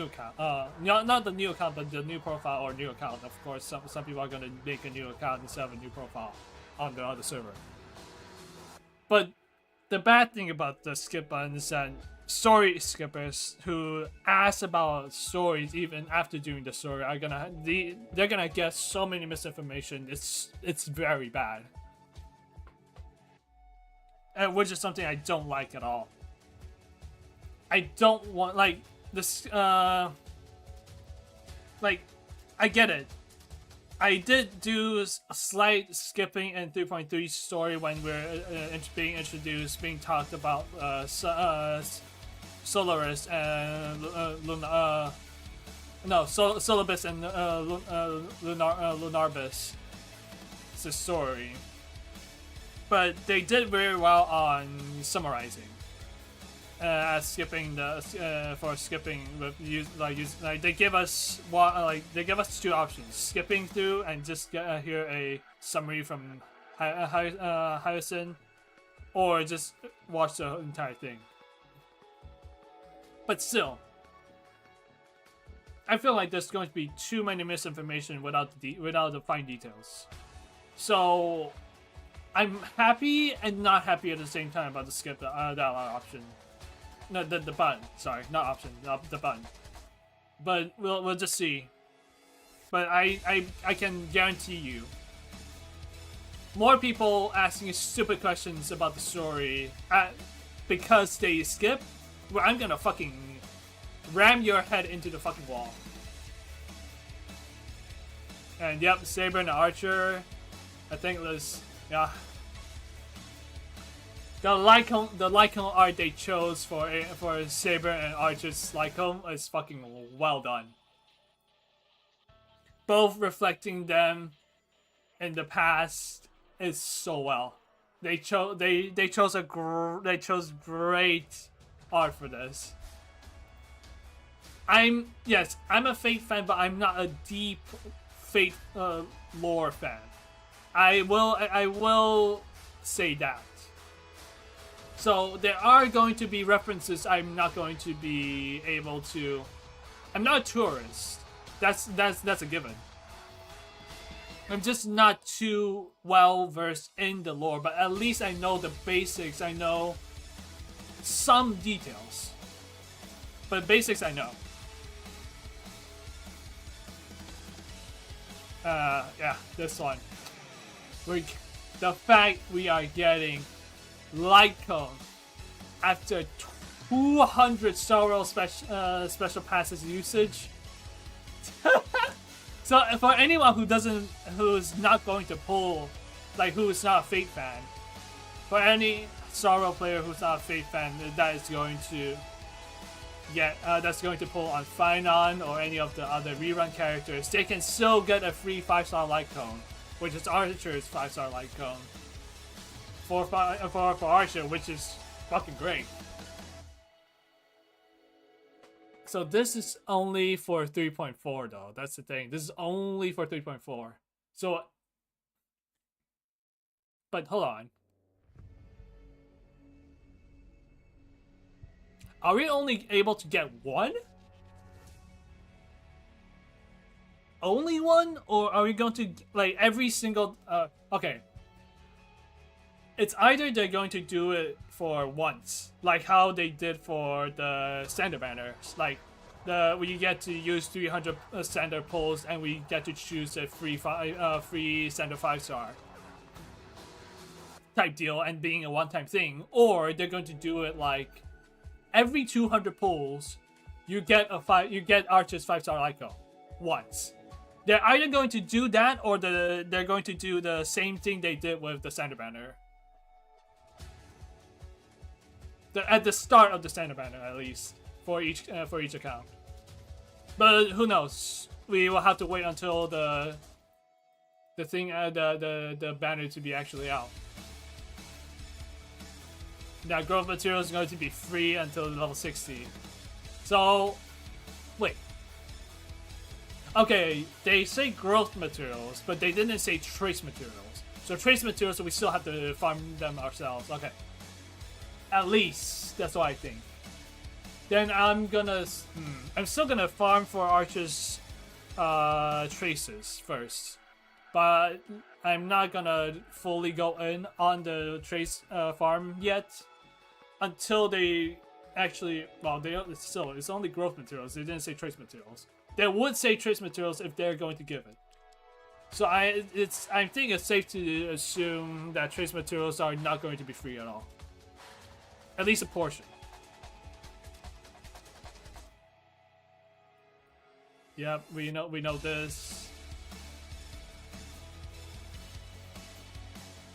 account. Not the new account, but the new profile or new account. Of course, some people are gonna make a new account instead of a new profile on the other server. But the bad thing about the skip button is that story skippers who ask about stories even after doing the story are they're gonna get so many misinformation. It's very bad, and which is something I don't like at all. I don't want this. I get it. I did do a slight skipping in 3.3 story when we're being introduced, being talked about Solaris and Solibus and Lunarbus. It's a story. but they did very well on summarizing. Skipping with they give us two options: skipping through and just hear a summary from Harrison, or just watch the entire thing. But still, I feel like there's going to be too many misinformation without the fine details. So I'm happy and not happy at the same time about the skip that option. No, the button. Sorry, not option. The button. But we'll just see. But I can guarantee you, more people asking stupid questions about the story because they skip, where I'm gonna fucking ram your head into the fucking wall. And yep, Saber and Archer, I think it was, yeah. The Lycon art they chose for Saber and Archer's Lycon is fucking well done. Both reflecting them in the past is so well. They chose great art for this. I'm a Fate fan, but I'm not a deep Fate lore fan. I will say that. So there are going to be references I'm not going to be able to. I'm not a tourist. That's a given. I'm just not too well versed in the lore, but at least I know the basics. I know some details, but basics I know. Yeah, this one. The fact we are getting Lycon after 200 StarRail special passes usage. So for anyone who's not going to pull, like who's not a Fate fan, for any StarRail player who's not a Fate fan, that is going to that's going to pull on Finon or any of the other rerun characters, they can still get a free 5-star Lycon, which is Archer's 5-star Lycon. For Archer, which is fucking great. So this is only for 3.4 though, that's the thing. This is only for 3.4. So, but hold on. Are we only able to get one? Only one? Or are we going to, like, every single... okay. It's either they're going to do it for once, like how they did for the standard banners. Like, we get to use 300 standard pulls and we get to choose a free standard 5-star type deal and being a one-time thing. Or they're going to do it like every 200 pulls, you get Archer's 5-star Lycon once. They're either going to do that or they're going to do the same thing they did with the standard banner. At the start of the standard banner, at least for each account. But who knows? We will have to wait until the banner to be actually out. Now, growth material is going to be free until level 60. So, wait. Okay, they say growth materials, but they didn't say trace materials. So trace materials, so we still have to farm them ourselves. Okay. At least, that's what I think. Then I'm still gonna farm for Archer's traces first. But I'm not gonna fully go in on the trace farm yet. Until they actually, well, it's only growth materials. They didn't say trace materials. They would say trace materials if they're going to give it. So I think it's safe to assume that trace materials are not going to be free at all. At least a portion. Yep, we know this.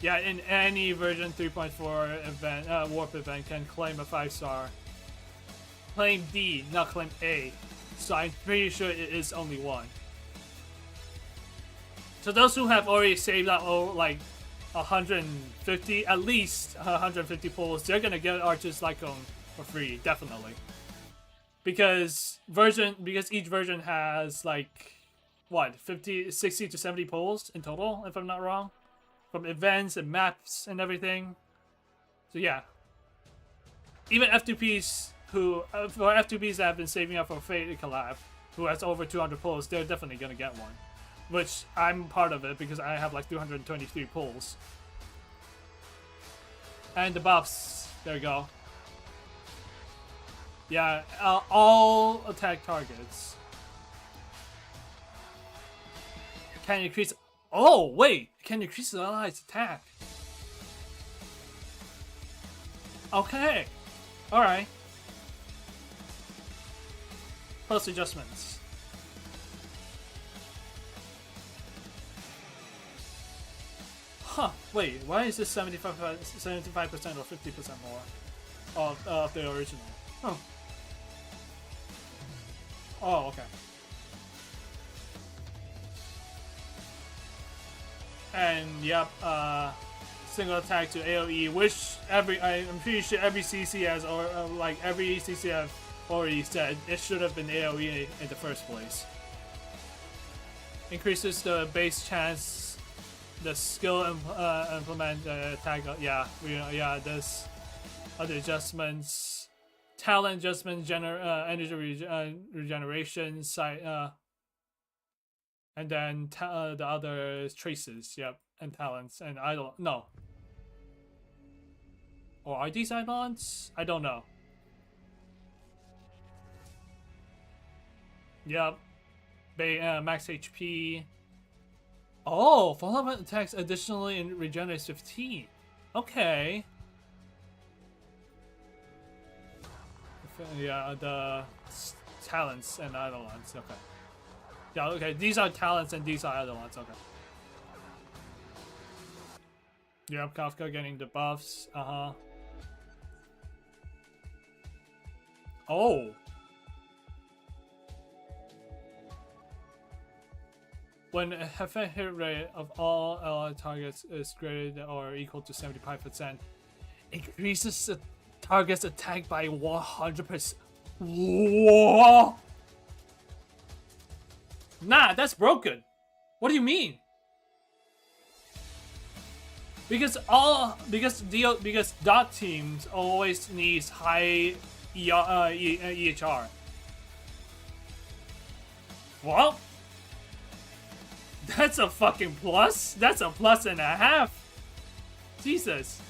Yeah, in any version 3.4 event, warp event can claim a 5-star. Claim D, not claim A. So I'm pretty sure it is only one. So those who have already saved out, 150, at least 150 pulls, they're gonna get Archer's Light Cone for free, definitely. Because each version has like what 60 to 70 pulls in total, if I'm not wrong, from events and maps and everything. So yeah, even F2Ps for F2Ps that have been saving up for Fate collab, who has over 200 pulls, they're definitely gonna get one. Which I'm part of it because I have like 223 pulls. And the buffs, there you go. Yeah, all attack targets can increase. Oh wait, can increase the allies' attack. Okay, all right. Plus adjustments. Huh? Wait, why is this 75% or 50% more of the original? Huh. Oh, okay. And yep, single attack to AoE, which I'm pretty sure every CC has, or like every CC have already said it should have been AoE in the first place. Increases the base chance, the skill implement attack. Yeah, there's other adjustments. Talent adjustment, energy regeneration, and then the other traces, yep, and talents, and no. Or are these add-ons? I don't know. Yep, max HP. Oh, follow-up attacks additionally and regenerates 15. Okay. Yeah, the talents and eidolons. Okay. Yeah, okay. These are talents and these are eidolons. Okay. Yep, Kafka getting the buffs. Oh. When a hit rate of all allied targets is greater than or equal to 75%, increases the target's attack by 100%. Whoa! Nah, that's broken. What do you mean? Because dot teams always needs high EHR. Well, that's a fucking plus. That's a plus and a half. Jesus.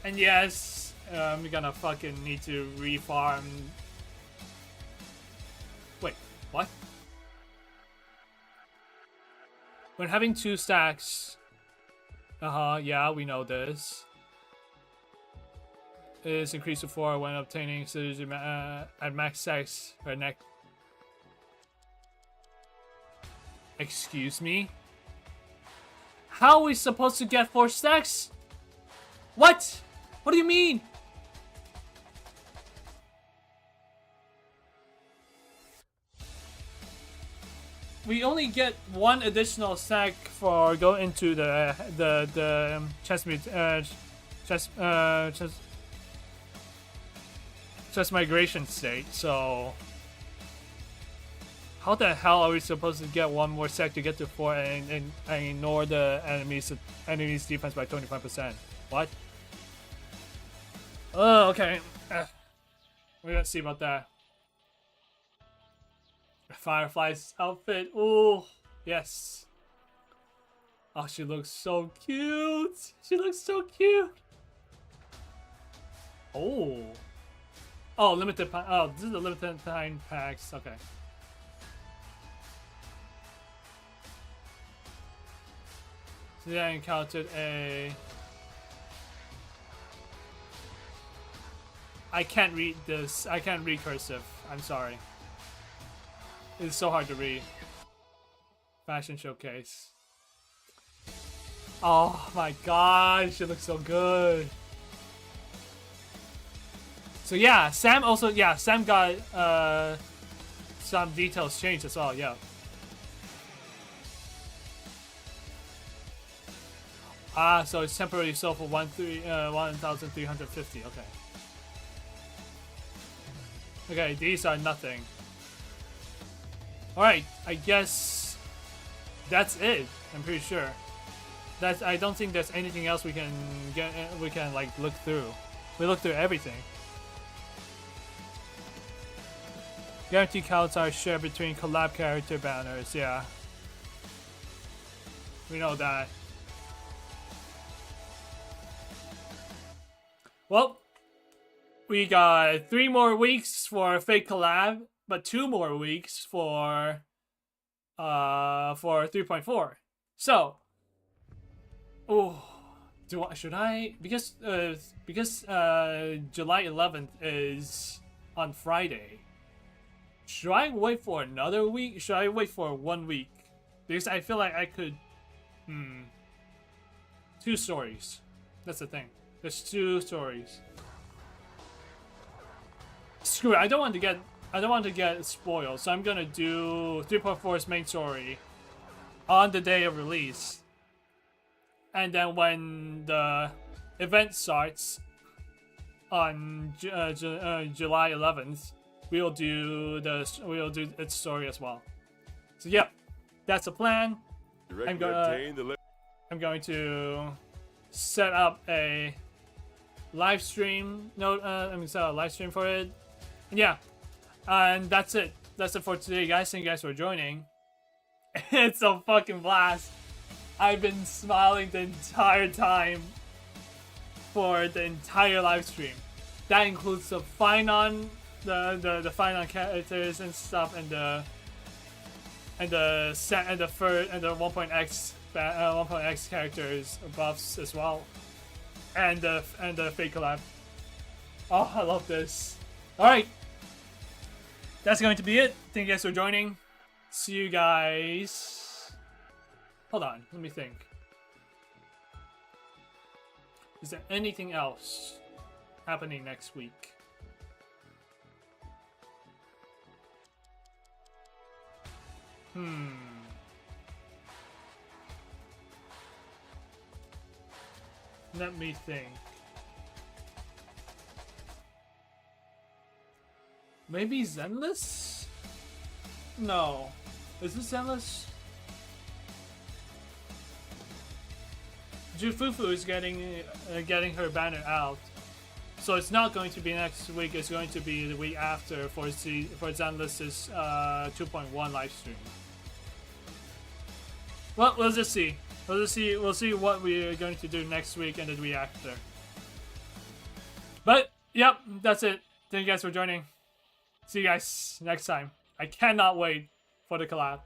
And yes, I'm gonna fucking need to refarm. Wait, what? When having 2 stacks, yeah, we know this. It is increased to 4 when obtaining synergy at max stacks per neck. Excuse me? How are we supposed to get 4 stacks? What? What do you mean? We only get 1 additional stack for go into the chess migration state. So how the hell are we supposed to get 1 more stack to get to 4 and ignore the enemy's defense by 25%? What? Oh, okay. We're gonna see about that. Firefly's outfit. Oh, yes. Oh, she looks so cute. She looks so cute. Oh. Oh, limited. Oh, this is the limited time packs. Okay. Today I encountered a. I can't read this. I can't read cursive. I'm sorry. It's so hard to read. Fashion showcase. Oh my god, she looks so good. So yeah, Sam got some details changed as well, yeah. Ah, so it's temporarily sold for 1,350. Okay. Okay, these are nothing. Alright, I guess that's it. I'm pretty sure. I don't think there's anything else we can get. We can like look through. We looked through everything. Guaranteed counts are shared between collab character banners. Yeah, we know that. Well, we got 3 more weeks for fake collab, but 2 more weeks for 3.4. So, should I because July 11th is on Friday. Should I wait for another week? Should I wait for 1 week? Because I feel like I could 2 stories. That's the thing. There's 2 stories. Screw it. I don't want to get spoiled. So I'm gonna do 3.4's main story on the day of release. And then when the event starts on July 11th, we'll do its story as well. So yeah, that's the plan. I'm going to set up a live stream. I'm gonna set up a live stream for it. And yeah, and that's it. That's it for today, guys. Thank you guys for joining. It's a fucking blast. I've been smiling the entire time for the entire live stream. That includes the Finon, the Finon characters and stuff, and the 1.x characters buffs as well, and the fake collab. Oh, I love this. All right, that's going to be it. Thank you guys for joining. See you guys. Hold on, let me think. Is there anything else happening next week? Let me think. Maybe Zenless? No. Is this Zenless? Jufufu is getting her banner out, so it's not going to be next week. It's going to be the week after for Zenless's 2.1 live stream. Well, we'll just see. We'll see what we're going to do next week and the week after. But yep, that's it. Thank you guys for joining. See you guys next time. I cannot wait for the collab.